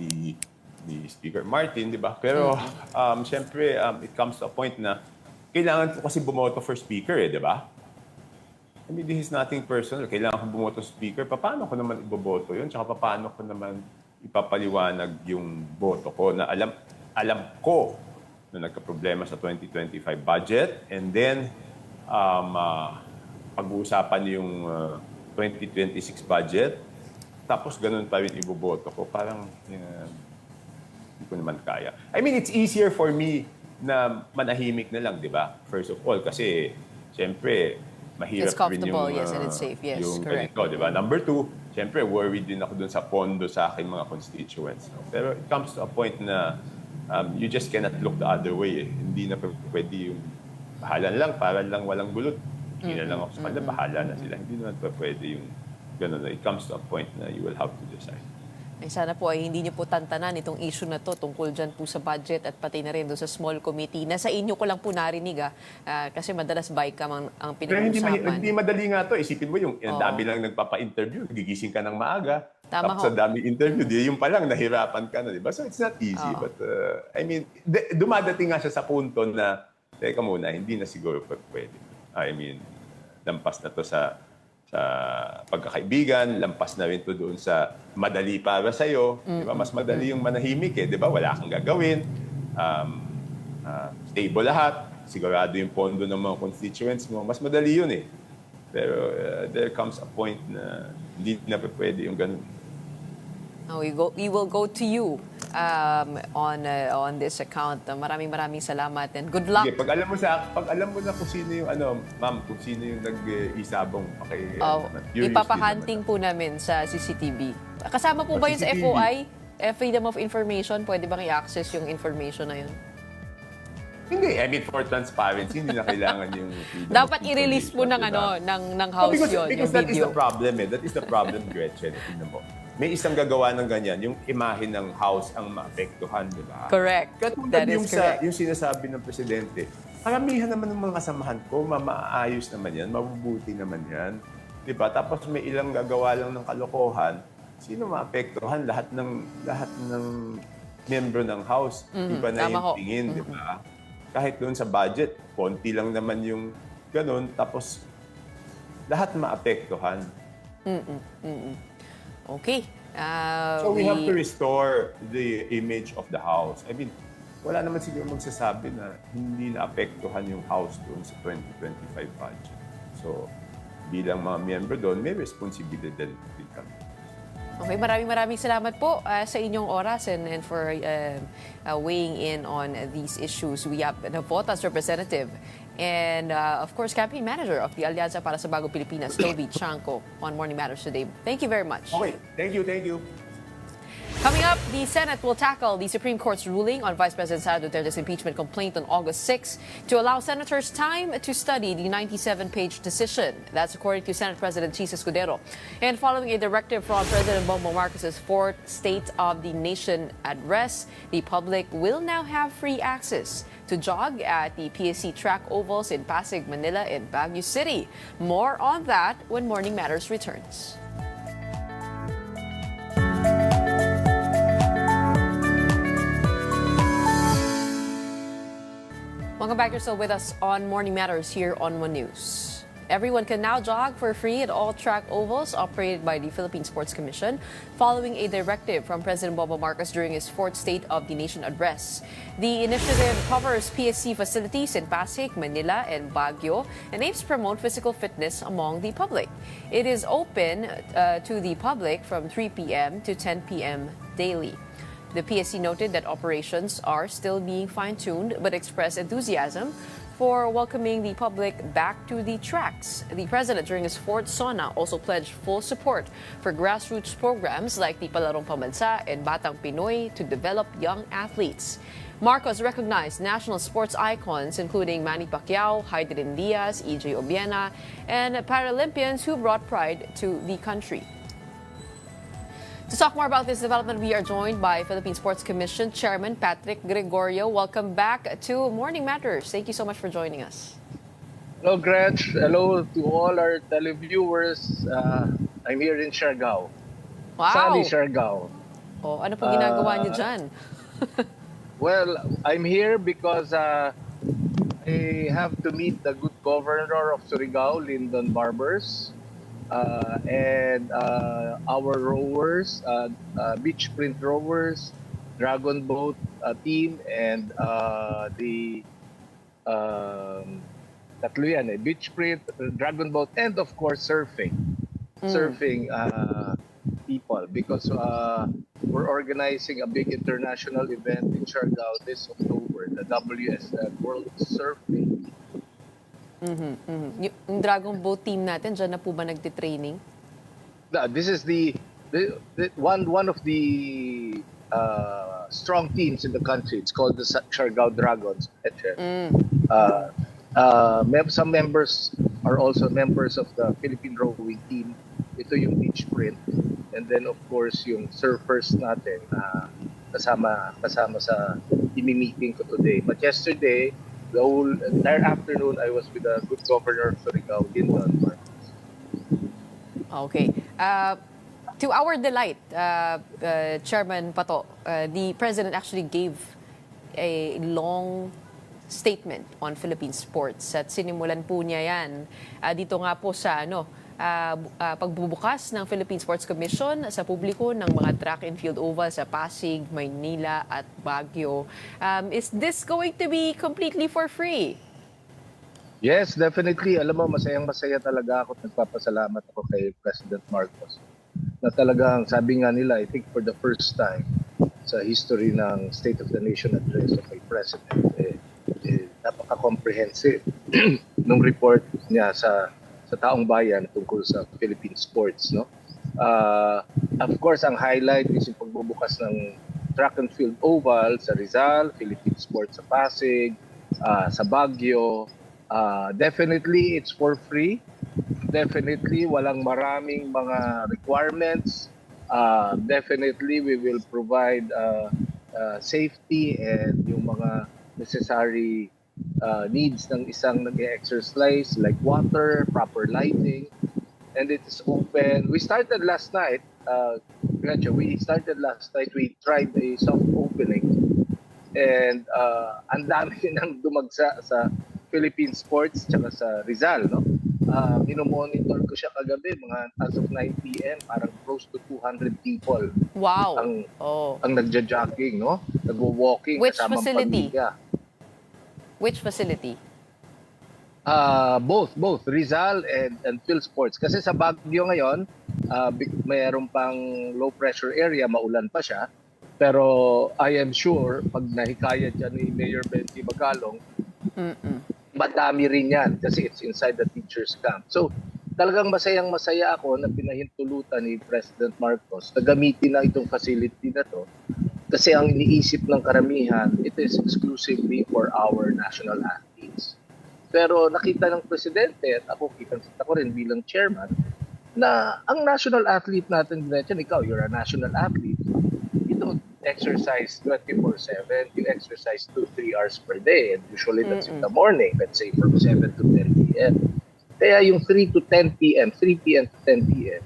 [SPEAKER 8] ni Speaker Martin, di ba? Pero, syempre, it comes to a point na kailangan ko kasi bumoto for Speaker eh, di ba? I mean, this is nothing personal. Kailangan ko bumoto Speaker. Paano ko naman iboboto yun? Tsaka paano ko naman ipapaliwanag yung boto ko na alam ko na nagka-problema sa 2025 budget and then pag-uusapan yung 2026 budget tapos ganun pa rin iboboto ko. Parang hindi ko naman kaya. I mean, it's easier for me na manahimik na lang, di ba? First of all, kasi siyempre, mahirap
[SPEAKER 1] It's comfortable,
[SPEAKER 8] rin yung,
[SPEAKER 1] yes, and it's safe. Yes,
[SPEAKER 8] yung
[SPEAKER 1] correct.
[SPEAKER 8] ganito, di ba? Number two, siyempre, worried din ako dun sa pondo sa aking mga constituents. No? Pero it comes to a point na you just cannot look the other way. Eh. Hindi na pwede yung bahala lang, para lang walang gulot. Hindi na lang ako sa kanila, bahala na sila. Hindi naman pwede yung gano'n. It comes to a point na you will have to decide.
[SPEAKER 1] Ay, sana po ay hindi niyo po tantanan itong issue na to tungkol dyan po sa budget at pati na rin doon sa small committee. Nasa inyo ko lang po narinig kasi madalas BICAM ang
[SPEAKER 8] Pero hindi
[SPEAKER 1] pinag-uusapan.
[SPEAKER 8] madali nga to. Isipin mo yung dami lang nagpapa-interview, gigising ka ng maaga.
[SPEAKER 1] Tama
[SPEAKER 8] Tapos
[SPEAKER 1] ho.
[SPEAKER 8] sa dami interview, yung pa lang nahirapan ka na, di ba? So it's not easy.
[SPEAKER 1] Oo.
[SPEAKER 8] But I mean, dumadating nga siya sa punto na, teka muna, hindi na siguro pwede. I mean, lampas na to sa pagkakaibigan, lampas na rin to doon sa madali para sa'yo. Di ba? Mas madali yung manahimik eh. Di ba? Wala kang gagawin. Stable lahat. Sigurado yung pondo ng mga constituents mo. Mas madali yun eh. Pero there comes a point na hindi na pwede yung ganun.
[SPEAKER 1] We will go to you on this account. Maraming salamat and good luck.
[SPEAKER 8] Sige, pag alam mo na kung sino yung ma'am, kung sino yung nag-isabong
[SPEAKER 1] Ipapahunting po namin sa CCTV. Kasama po ba yun sa
[SPEAKER 8] CCTV?
[SPEAKER 1] FOI? Freedom of Information? Pwede bang i-access yung information na yun?
[SPEAKER 8] Hindi, I mean for transparency, hindi na kailangan yung
[SPEAKER 1] Dapat i-release po ng ng house yun, yung
[SPEAKER 8] because that is
[SPEAKER 1] video.
[SPEAKER 8] the problem eh. That is the problem, Gretchen. Tingnan mo. May isang gagawa ng ganyan, yung imahe ng house ang maapektuhan, di ba?
[SPEAKER 1] Correct.
[SPEAKER 8] Katulad
[SPEAKER 1] That is
[SPEAKER 8] yung
[SPEAKER 1] correct.
[SPEAKER 8] yung sinasabi ng presidente, karamihan naman ng mga kasamahan ko, maayos naman yan, mabubuti naman yan. Di ba? Tapos may ilang gagawa lang ng kalokohan, sino maapektuhan? Lahat ng membro ng house, iba na
[SPEAKER 1] tama ho.
[SPEAKER 8] yung tingin, di ba? Kahit doon sa budget, konti lang naman yung ganun, tapos lahat maapektuhan.
[SPEAKER 1] Okay.
[SPEAKER 8] So we have to restore the image of the house. I mean, wala naman siguro magsasabi na hindi naapektuhan yung house doon sa 2025 budget. So, bilang mga miyembro doon, may responsibilidad din kami.
[SPEAKER 1] Okay, maraming salamat po sa inyong oras and for weighing in on these issues. We have Navotas representative and of course campaign manager of the Alianza para sa Bagong Pilipinas, Toby Chanco, on Morning Matters today. Thank you very much.
[SPEAKER 8] Okay, thank you.
[SPEAKER 1] Coming up, the Senate will tackle the Supreme Court's ruling on Vice President Sara Duterte's impeachment complaint on August 6 to allow senators time to study the 97-page decision. That's according to Senate President Chis Escudero. And following a directive from President Bongbong Marcos's fourth State of the Nation address, the public will now have free access to jog at the PSC track ovals in Pasig, Manila, and Baguio City. More on that when Morning Matters returns. Welcome back. You're still with us on Morning Matters here on One News. Everyone can now jog for free at all track ovals operated by the Philippine Sports Commission following a directive from President Bongbong Marcos during his fourth State of the Nation address. The initiative covers PSC facilities in Pasig, Manila, and Baguio and aims to promote physical fitness among the public. It is open to the public from 3 p.m. to 10 p.m. daily. The PSC noted that operations are still being fine-tuned but expressed enthusiasm for welcoming the public back to the tracks. The president, during his fourth SONA, also pledged full support for grassroots programs like the Palarong Pambansa and Batang Pinoy to develop young athletes. Marcos recognized national sports icons including Manny Pacquiao, Heidelin Diaz, EJ Obiena, and Paralympians who brought pride to the country. To talk more about this development, we are joined by Philippine Sports Commission Chairman Patrick Gregorio. Welcome back to Morning Matters. Thank you so much for joining us.
[SPEAKER 9] Hello, Gretch. Hello to all our televiewers. I'm here in Siargao.
[SPEAKER 1] Wow!
[SPEAKER 9] Sunny Siargao.
[SPEAKER 1] Oh, ano po ginagawa niyo dyan?
[SPEAKER 9] Well, I'm here because I have to meet the good governor of Surigao, Lyndon Barbers. And our rowers, beach sprint rowers, dragon boat team, and the tatlo yan, beach sprint, dragon boat, and of course surfing people, because we're organizing a big international event in Siargao this October, the WSL World Surfing.
[SPEAKER 1] Yung Dragon Boat team natin, dyan na po ba nagtitraining?
[SPEAKER 9] This is the one of the strong teams in the country. It's called the Siargao Dragons. Some members are also members of the Philippine rowing team. Ito yung beach sprint. And then of course yung surfers natin kasama sa meeting ko today. But yesterday, the whole entire afternoon, I was with the good governor of Surigao, Lyndon Marcos.
[SPEAKER 1] Okay. To our delight, Chairman Pato, the President actually gave a long statement on Philippine sports at sinimulan po niya yan dito nga po sa pagbubukas ng Philippine Sports Commission sa publiko ng mga track and field oval sa Pasig, Maynila at Baguio. Is this going to be completely for free?
[SPEAKER 9] Yes, definitely. Alam mo, masayang-masaya talaga ako at nagpapasalamat ako kay President Marcos. Na talagang, sabi nga nila, I think for the first time sa history ng State of the Nation address of a President, napaka-comprehensive nung report niya sa taong bayan tungkol sa Philippine sports, no? Of course, ang highlight is yung pagbubukas ng track and field oval sa Rizal, Philippine sports sa Pasig, sa Baguio. Definitely, it's for free. Definitely, walang maraming mga requirements. Definitely, we will provide safety and yung mga necessary needs ng isang nag-exercise like water, proper lighting, and it is open. We started last night. We tried a soft opening, and ang dami nang dumagsa sa Philippine sports tsaka sa Rizal, no? Minomonitor ko siya kagabi, as of 9 p.m., parang close to 200 people.
[SPEAKER 1] Wow!
[SPEAKER 9] Ang nagja-jogging, no? Nagwo-walking.
[SPEAKER 1] Which
[SPEAKER 9] kasamang
[SPEAKER 1] facility?
[SPEAKER 9] pamilya.
[SPEAKER 1] Which facility?
[SPEAKER 9] Both Rizal and Phil Sports. Kasi sa Baguio ngayon, mayroon pang low pressure area, maulan pa siya. Pero I am sure pag nahikayat yan ni Mayor Benji Magalong, madami rin yan kasi it's inside the teacher's camp. So talagang masayang-masaya ako na pinahintulutan ni President Marcos na gamitin na itong facility na to kasi ang iniisip ng karamihan, it is exclusively for our national athletes. Pero nakita ng Presidente at ako, kitang-kita ko rin bilang chairman, na ang national athlete natin, ikaw, you're a national athlete, you don't exercise 24/7, you exercise 2-3 hours per day, and usually that's in the morning, let's say from 7 to 10 p.m. Kaya yung 3 to 10 p.m., 3 p.m. to 10 p.m.,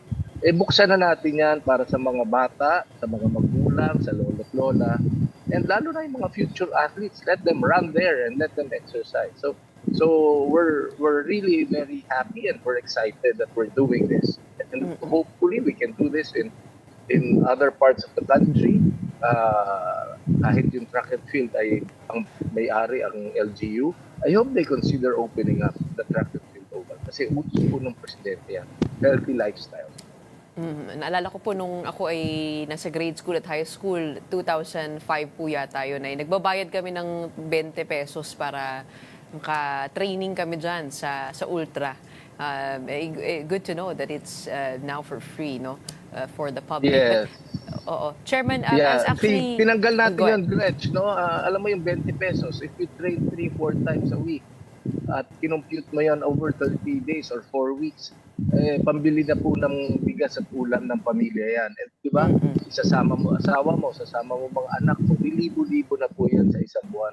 [SPEAKER 9] buksan na natin yan para sa mga bata, sa mga magulang, sa lolo't lola, and lalo na yung mga future athletes, let them run there and let them exercise. So we're really very happy and we're excited that we're doing this. And hopefully we can do this in other parts of the country. Kahit yung track and field ay ang may-ari ang LGU, I hope they consider opening up the track and field oval. Kasi utos po ng Presidente yan, healthy lifestyle.
[SPEAKER 1] Naalala ko po nung ako ay nasa grade school at high school, 2005 po yata yun, ay nagbabayad kami ng 20 pesos para maka-training kami dyan sa Ultra. Good to know that it's now for free, no? For the public.
[SPEAKER 9] Yes.
[SPEAKER 1] Oo. Chairman,
[SPEAKER 9] Yeah,
[SPEAKER 1] actually...
[SPEAKER 9] tinanggal natin
[SPEAKER 1] Go ahead.
[SPEAKER 9] yun, Gretch, no? Alam mo yung 20 pesos, if you train 3-4 times a week, at kinumpute mo yan over 30 days or 4 weeks, pambili na po ng bigas at ulam ng pamilya yan. At di ba, isasama mo asawa mo, sasama mo mga anak mo, libo-libo na po yan sa isang buwan.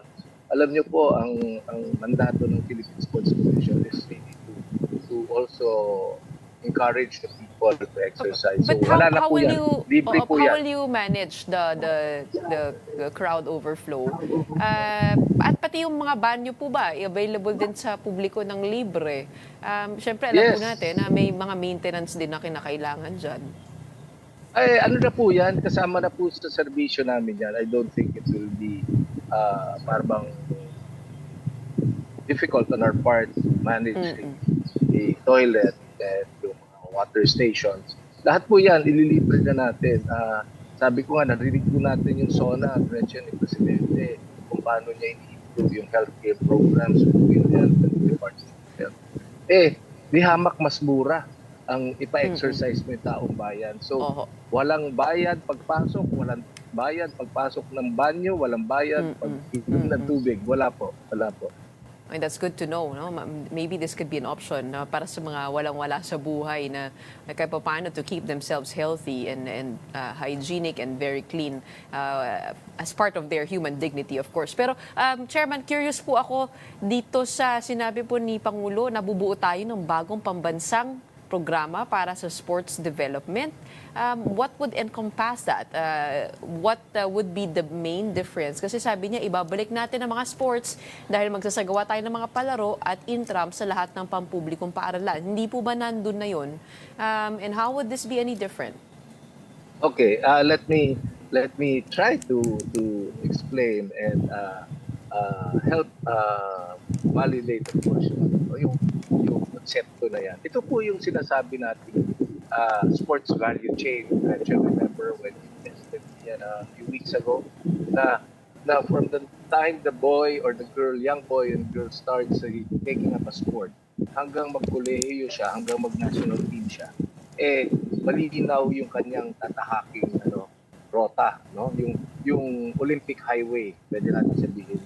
[SPEAKER 9] Alam niyo po, ang mandato ng Philippine Sports Commission is really to also encourage the people to exercise.
[SPEAKER 1] But
[SPEAKER 9] So wala na
[SPEAKER 1] how
[SPEAKER 9] po
[SPEAKER 1] will
[SPEAKER 9] yan.
[SPEAKER 1] you
[SPEAKER 9] Libre po
[SPEAKER 1] how
[SPEAKER 9] yan.
[SPEAKER 1] will you manage the crowd overflow? At pati yung mga banyo po ba available din sa publiko ng libre? Syempre alam po
[SPEAKER 9] Yes.
[SPEAKER 1] natin na may mga maintenance din na kinakailangan diyan.
[SPEAKER 9] Ay, ano na po yan, kasama na po sa serbisyo namin yan. I don't think it will be parang difficult on our part managing the toilet and yung mga water stations. Lahat po yan, ililibre na natin. Sabi ko nga, narinig po natin yung SONA, Gretchen, ni Presidente, kung paano niya i-improve yung healthcare programs with PhilHealth and Department of Health. Di hamak mas mura ang ipa-exercise mo yung taong bayan. So, walang bayad pagpasok, walang bayad pagpasok ng banyo, walang bayad pag-inom ng tubig. Wala po.
[SPEAKER 1] And that's good to know, no? Maybe this could be an option para sa mga walang-wala sa buhay na kahit paano to keep themselves healthy and hygienic and very clean as part of their human dignity, of course. Pero, Chairman, curious po ako dito sa sinabi po ni Pangulo, nabubuo tayo ng bagong pambansang programa para sa sports development. What would encompass that? What would be the main difference? Kasi sabi niya, ibabalik natin ang mga sports dahil magsasagawa tayo ng mga palaro at intram sa lahat ng pampublikong paaralan. Hindi po ba nandun na yun? And how would this be any different?
[SPEAKER 9] Okay, let me try to explain and help validate the question. Yung konsepto na yan. Ito po yung sinasabi natin sports value chain. I remember when we tested yan a few weeks ago na from the time the boy or the girl, young boy and girl starts taking up a sport hanggang magkolehiyo siya, hanggang mag-national team siya, malinaw yung kanyang tatahaking rota, no? Yung Olympic highway, pwede natin sabihin,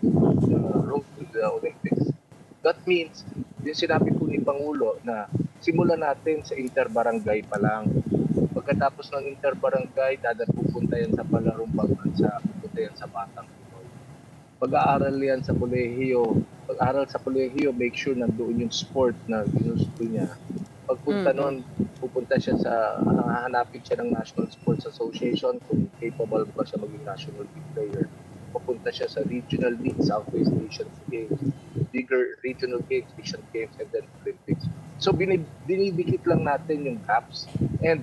[SPEAKER 9] road to the Olympics. That means, yung sinabi po ni Pangulo na simulan natin sa interbarangay pa lang. Pagkatapos ng interbarangay, pupunta yan sa palarong pagbansa, pupunta yan sa Batang Pinoy. Pag-aaral yan sa kolehiyo, make sure nandoon yung sport na ginusto niya. Pagpunta nun, pupunta siya hahanapin siya ng National Sports Association kung capable ba siya maging national team player. Pupunta siya sa regional league, Southeast Asian Games, bigger regional games, Asian Games, and then Olympics. So dinidikit lang natin yung gaps. And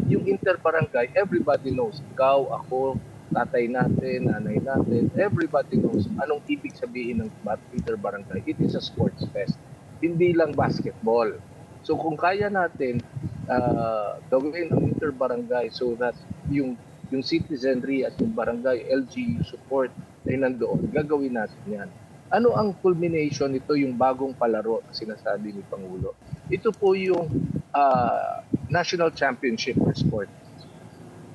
[SPEAKER 9] yung interbarangay, everybody knows. Ikaw, ako, tatay natin, nanay natin, everybody knows anong ibig sabihin ng interbarangay. It is a sports fest. Hindi lang basketball. So kung kaya natin gawin ang interbarangay so that yung citizenry at yung barangay LGU support ay nandoon, gagawin natin yan. Ano ang culmination nito, yung bagong palaro na sinasabi ni Pangulo? ito po yung national championship for sport.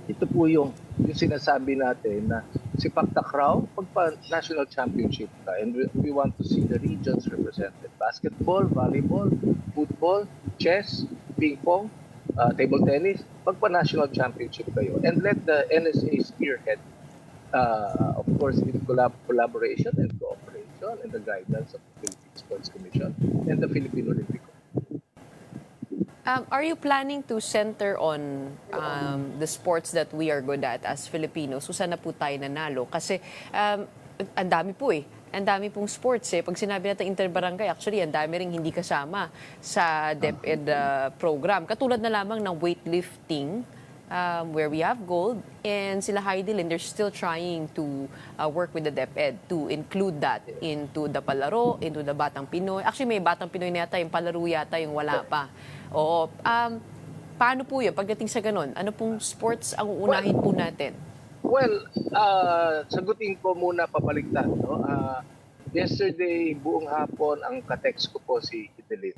[SPEAKER 9] Ito po yung sinasabi natin na si Takraw, pagpa-national championship ka, and we want to see the regions represented. Basketball, volleyball, football, chess, ping pong, table tennis, pagpa-national championship kayo. And let the NSA spearhead, of course, in collaboration and cooperation and the guidance of the Philippine Sports Commission and the Philippine Olympic Committee.
[SPEAKER 1] Are you planning to center on the sports that we are good at as Filipinos? So sana po tayo nanalo. Kasi ang dami po eh. Ang dami pong sports eh. Pag sinabi natin interbarangay, actually, ang dami ring hindi kasama sa DepEd program. Katulad na lamang ng weightlifting, where we have gold, and sila Heidelin, they're still trying to work with the DepEd to include that into the palaro, into the Batang Pinoy. Actually, may Batang Pinoy na yata, yung palaro yata yung wala pa. Oo. Paano po yun? Pagdating sa ganun, ano pong sports ang uunahin po natin?
[SPEAKER 9] Well, sagutin ko muna pabaliktad. No? Yesterday, buong hapon, ang katext ko po si Heidelin.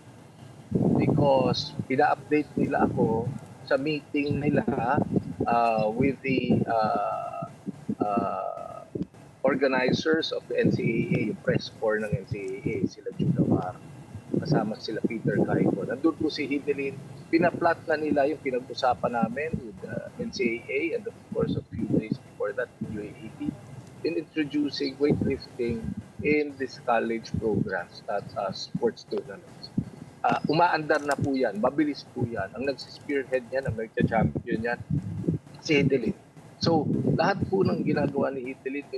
[SPEAKER 9] Because ina-update nila ako sa meeting nila with the organizers of the NCAA, yung press corps ng NCAA, sila Judawar, kasama sila Peter Caico. Nandun po si Heidelin, pinaplot na nila yung pinag-usapan namin with the NCAA and of course a few days before that, UAAP, in introducing weightlifting in this college programs at sports tournaments. Umaandar na po yan, mabilis po yan. Ang nag-spearhead yan, ang nag-champion yan, si Heidelin. So, lahat po ng ginagawa ni Heidelin,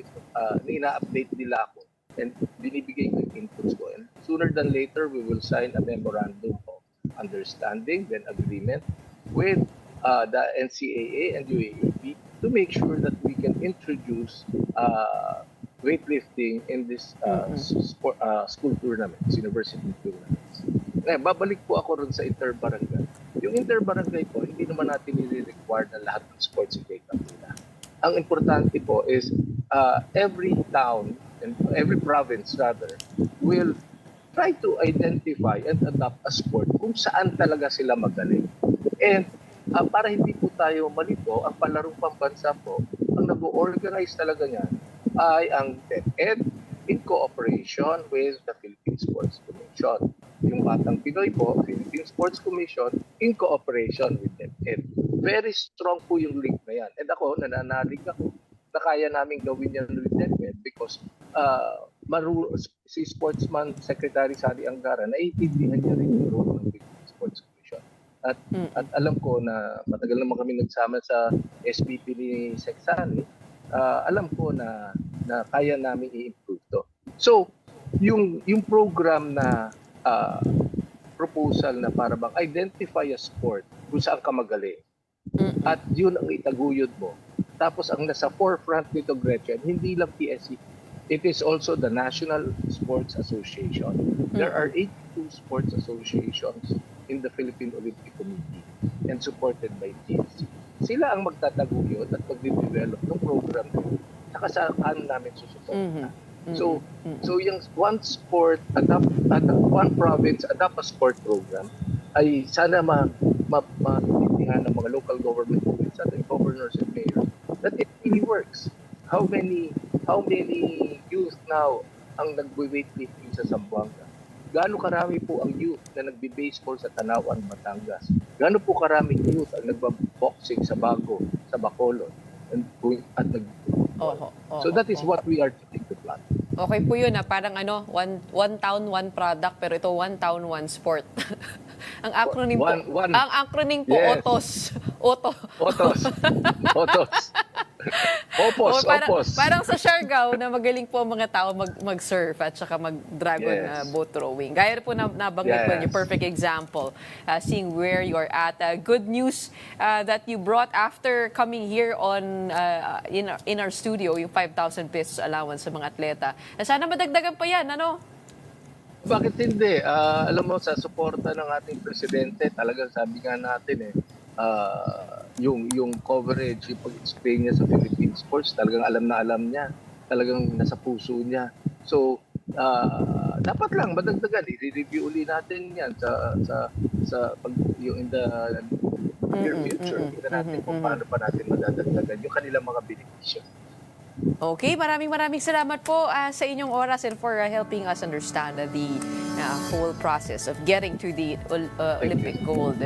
[SPEAKER 9] ina-update nila ako and binibigay ko yung inputs ko. And sooner than later, we will sign a memorandum of understanding, then agreement with the NCAA and UAAP to make sure that we can introduce weightlifting in this school tournaments, university tournaments. Babalik po ako rin sa interbarangay. Yung interbarangay po, hindi naman natin i-require na lahat ng sports i-take up nila. Ang importante po is every town and every province rather will try to identify and adopt a sport kung saan talaga sila magaling. And para hindi po tayo malito, ang palarong pambansa po, ang nag-organize talaga niyan ay ang DepEd in cooperation with the Philippine Sports Commission. Yung Batang Pinoy po, Philippine Sports Commission in cooperation with DepEd. Very strong po yung link na yan. And ako, nananalig ako na kaya namin gawin yan with DepEd because si Sportsman Secretary Sally Angara, naiintindihan niya rin yung role ng Philippine Sports Commission. At alam ko na matagal naman kami nagsama sa SPP ni Sexani, alam ko na kaya namin i-improve to. So, yung program na proposal na para bang identify a sport kung saan ka magaling. At yun ang itaguyod mo. Tapos ang nasa forefront nito, Gretchen, hindi lang PSC. It is also the National Sports Association. There are 82 sports associations in the Philippine Olympic Committee and supported by PSC. Sila ang magtataguyod at magde-develop ng program nito. Saka saan namin susuporta. So yung one sport, one province, adopt a sport program ay sana maintindihan ng mga local government units at the governors and mayors that it really works. How many youth now ang nagbe-weightlifting sa Zamboanga? Gaano karami po ang youth na nagbe-baseball sa Tanawan, Batangas? Gaano po karami youth ang nagba-boxing sa Bago, sa Bacolod? At so that is what we are trying to plan.
[SPEAKER 1] Okay po yun, parang one town, one product, pero ito one town, one sport. Ang acronym po, ang acronym po, yes. OTOS. Opos. Parang sa Siargao na magaling po ang mga tao mag-surf at saka mag-dragon boat rowing. Gaya po na nabanggit po yung perfect example, seeing where you're at. Good news that you brought after coming here on in our studio, yung 5,000 pesos allowance sa mga atleta. Sana madagdagan pa yan, ano?
[SPEAKER 9] Bakit hindi? Alam mo, sa suporta ng ating presidente, talagang sabi nga natin yung coverage, yung pag-explain niya sa Philippine sports, talagang alam na alam niya. Talagang nasa puso niya. So, dapat lang madagdagan, i-review uli natin yan sa pag, yung in the near future. Tingnan natin kung paano pa natin madadagdagan yung kanilang mga benepisyo.
[SPEAKER 1] Okay, maraming salamat po sa inyong oras and for helping us understand the whole process of getting to the Olympic gold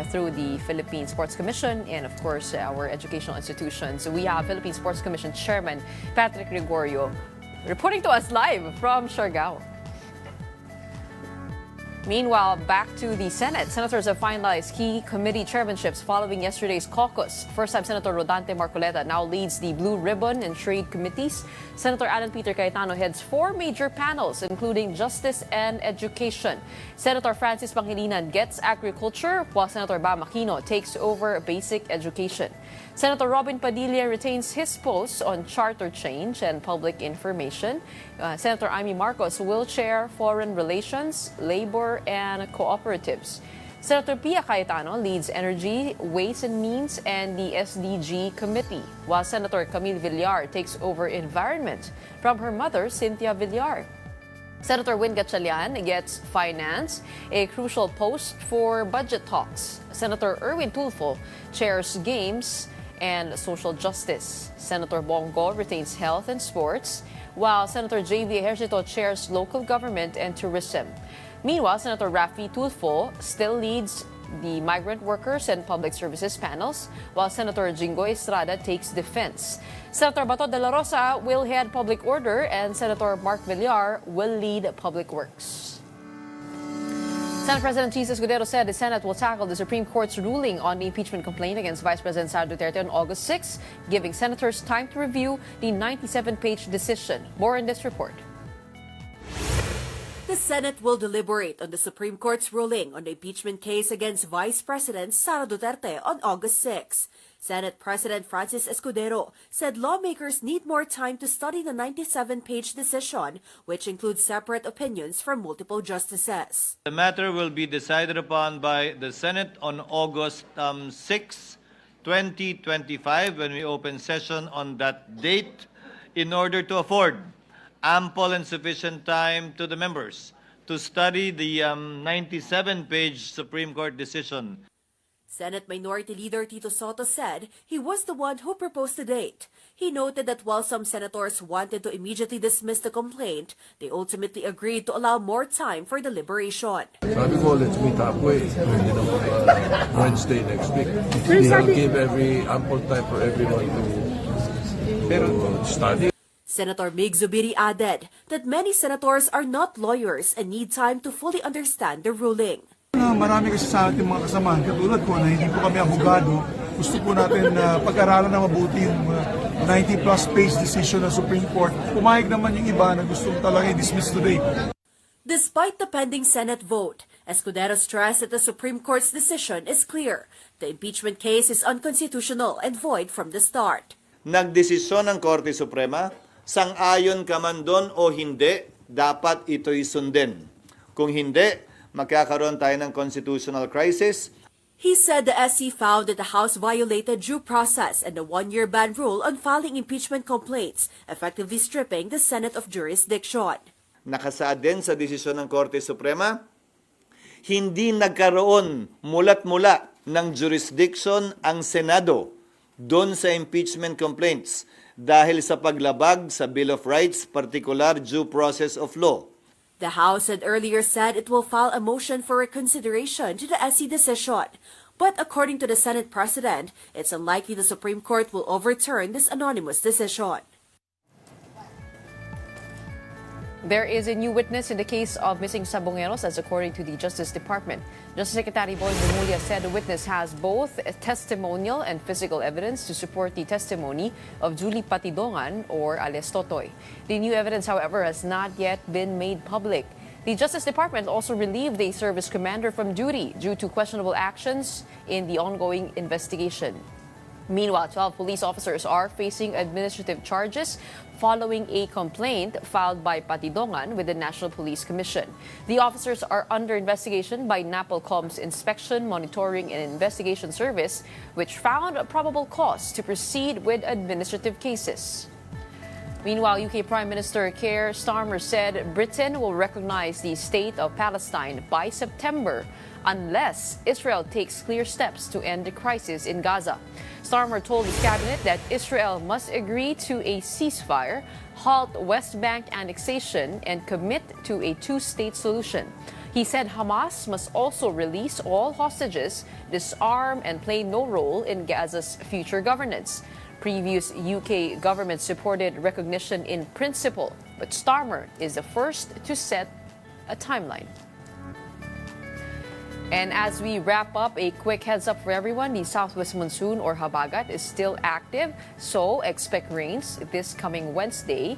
[SPEAKER 1] through the Philippine Sports Commission and of course our educational institutions. We have Philippine Sports Commission Chairman Patrick Gregorio reporting to us live from Siargao. Meanwhile, back to the Senate. Senators have finalized key committee chairmanships following yesterday's caucus. First-time Senator Rodante Marcoleta now leads the Blue Ribbon and Trade Committees. Senator Alan Peter Cayetano heads 4 major panels, including Justice and Education. Senator Francis Pangilinan gets Agriculture, while Senator Bam Aquino takes over Basic Education. Senator Robin Padilla retains his post on Charter Change and Public Information. Senator Amy Marcos will chair Foreign Relations, Labor, and Cooperatives. Senator Pia Cayetano leads Energy, Ways and Means, and the SDG Committee, while Senator Camille Villar takes over Environment from her mother, Cynthia Villar. Senator Win Gatchalian gets Finance, a crucial post for budget talks. Senator Erwin Tulfo chairs Games and Social Justice. Senator Bongo retains Health and Sports, while Senator J.V. Ejercito chairs Local Government and Tourism. Meanwhile, Senator Raffy Tulfo still leads the Migrant Workers and Public Services panels, while Senator Jingo Estrada takes Defense. Senator Bato de la Rosa will head Public Order, and Senator Mark Villar will lead Public Works. Senate President Jesus Escudero said the Senate will tackle the Supreme Court's ruling on the impeachment complaint against Vice President Sara Duterte on August 6, giving senators time to review the 97-page decision. More in this report.
[SPEAKER 3] The Senate will deliberate on the Supreme Court's ruling on the impeachment case against Vice President Sara Duterte on August 6. Senate President Francis Escudero said lawmakers need more time to study the 97-page decision, which includes separate opinions from multiple justices.
[SPEAKER 10] The matter will be decided upon by the Senate on August 6, 2025, when we open session on that date, in order to afford ample and sufficient time to the members to study the 97-page Supreme Court decision.
[SPEAKER 3] Senate Minority Leader Tito Soto said he was the one who proposed the date. He noted that while some senators wanted to immediately dismiss the complaint, they ultimately agreed to allow more time for deliberation.
[SPEAKER 11] Sabi ko, let's meet halfway. Wednesday next week. I'll give ample time for everyone to study.
[SPEAKER 3] Senator Mig Zubiri added that many senators are not lawyers and need time to fully understand the ruling.
[SPEAKER 11] Marami kasi sa ating mga kasamahan, katulad ko na hindi po kami abogado, gusto po natin pag-aralan na mabuti yung 90-plus page decision ng Supreme Court. Pumayag naman yung iba na gusto talaga i-dismiss today.
[SPEAKER 3] Despite the pending Senate vote, Escudero stressed that the Supreme Court's decision is clear. The impeachment case is unconstitutional and void from the start.
[SPEAKER 10] Nagdesisyon ng Korte Suprema, sang-ayon ka man doon o hindi, dapat ito'y sundin. Kung hindi, magkakaroon tayo ng constitutional crisis.
[SPEAKER 3] He said the SC found that the House violated due process and the one-year ban rule on filing impeachment complaints, effectively stripping the Senate of jurisdiction.
[SPEAKER 10] Nakasaad din sa desisyon ng Korte Suprema, hindi nagkaroon mulat-mula ng jurisdiction ang Senado doon sa impeachment complaints dahil sa paglabag sa Bill of Rights, particular due process of law.
[SPEAKER 3] The House had earlier said it will file a motion for reconsideration to the SC decision. But according to the Senate President, it's unlikely the Supreme Court will overturn this anonymous decision.
[SPEAKER 1] There is a new witness in the case of missing Sabongeros, as according to the Justice Department. Justice Secretary Boy Remulla said the witness has both testimonial and physical evidence to support the testimony of Julie Patidongan, or alias Totoy. The new evidence, however, has not yet been made public. The Justice Department also relieved a service commander from duty due to questionable actions in the ongoing investigation. Meanwhile, 12 police officers are facing administrative charges following a complaint filed by Patidongan with the National Police Commission. The officers are under investigation by NAPOLCOM's Inspection, Monitoring and Investigation Service, which found a probable cause to proceed with administrative cases. Meanwhile, UK Prime Minister Keir Starmer said Britain will recognize the state of Palestine by September unless Israel takes clear steps to end the crisis in Gaza. Starmer told his cabinet that Israel must agree to a ceasefire, halt West Bank annexation, and commit to a two-state solution. He said Hamas must also release all hostages, disarm, and play no role in Gaza's future governance. Previous UK government supported recognition in principle, but Starmer is the first to set a timeline. And as we wrap up, a quick heads up for everyone, the southwest monsoon or habagat is still active, so expect rains this Wednesday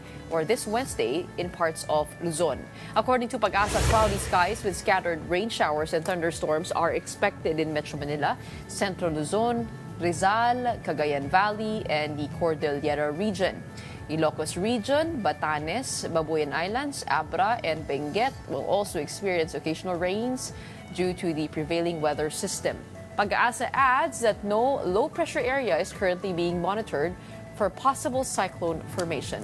[SPEAKER 1] in parts of Luzon. According to Pag-asa, cloudy skies with scattered rain showers and thunderstorms are expected in Metro Manila, Central Luzon, Rizal, Cagayan Valley, and the Cordillera region. Ilocos region, Batanes, Babuyan Islands, Abra, and Benguet will also experience occasional rains due to the prevailing weather system. Pag-asa adds that no low-pressure area is currently being monitored for possible cyclone formation.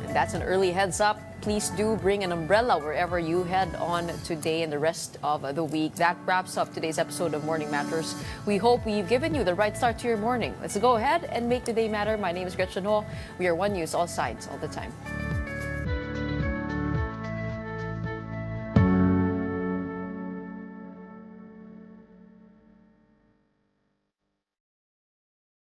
[SPEAKER 1] And that's an early heads up. Please do bring an umbrella wherever you head on today and the rest of the week. That wraps up today's episode of Morning Matters. We hope we've given you the right start to your morning. Let's go ahead and make the day matter. My name is Gretchen Ho. We are One News, all sides, all the time.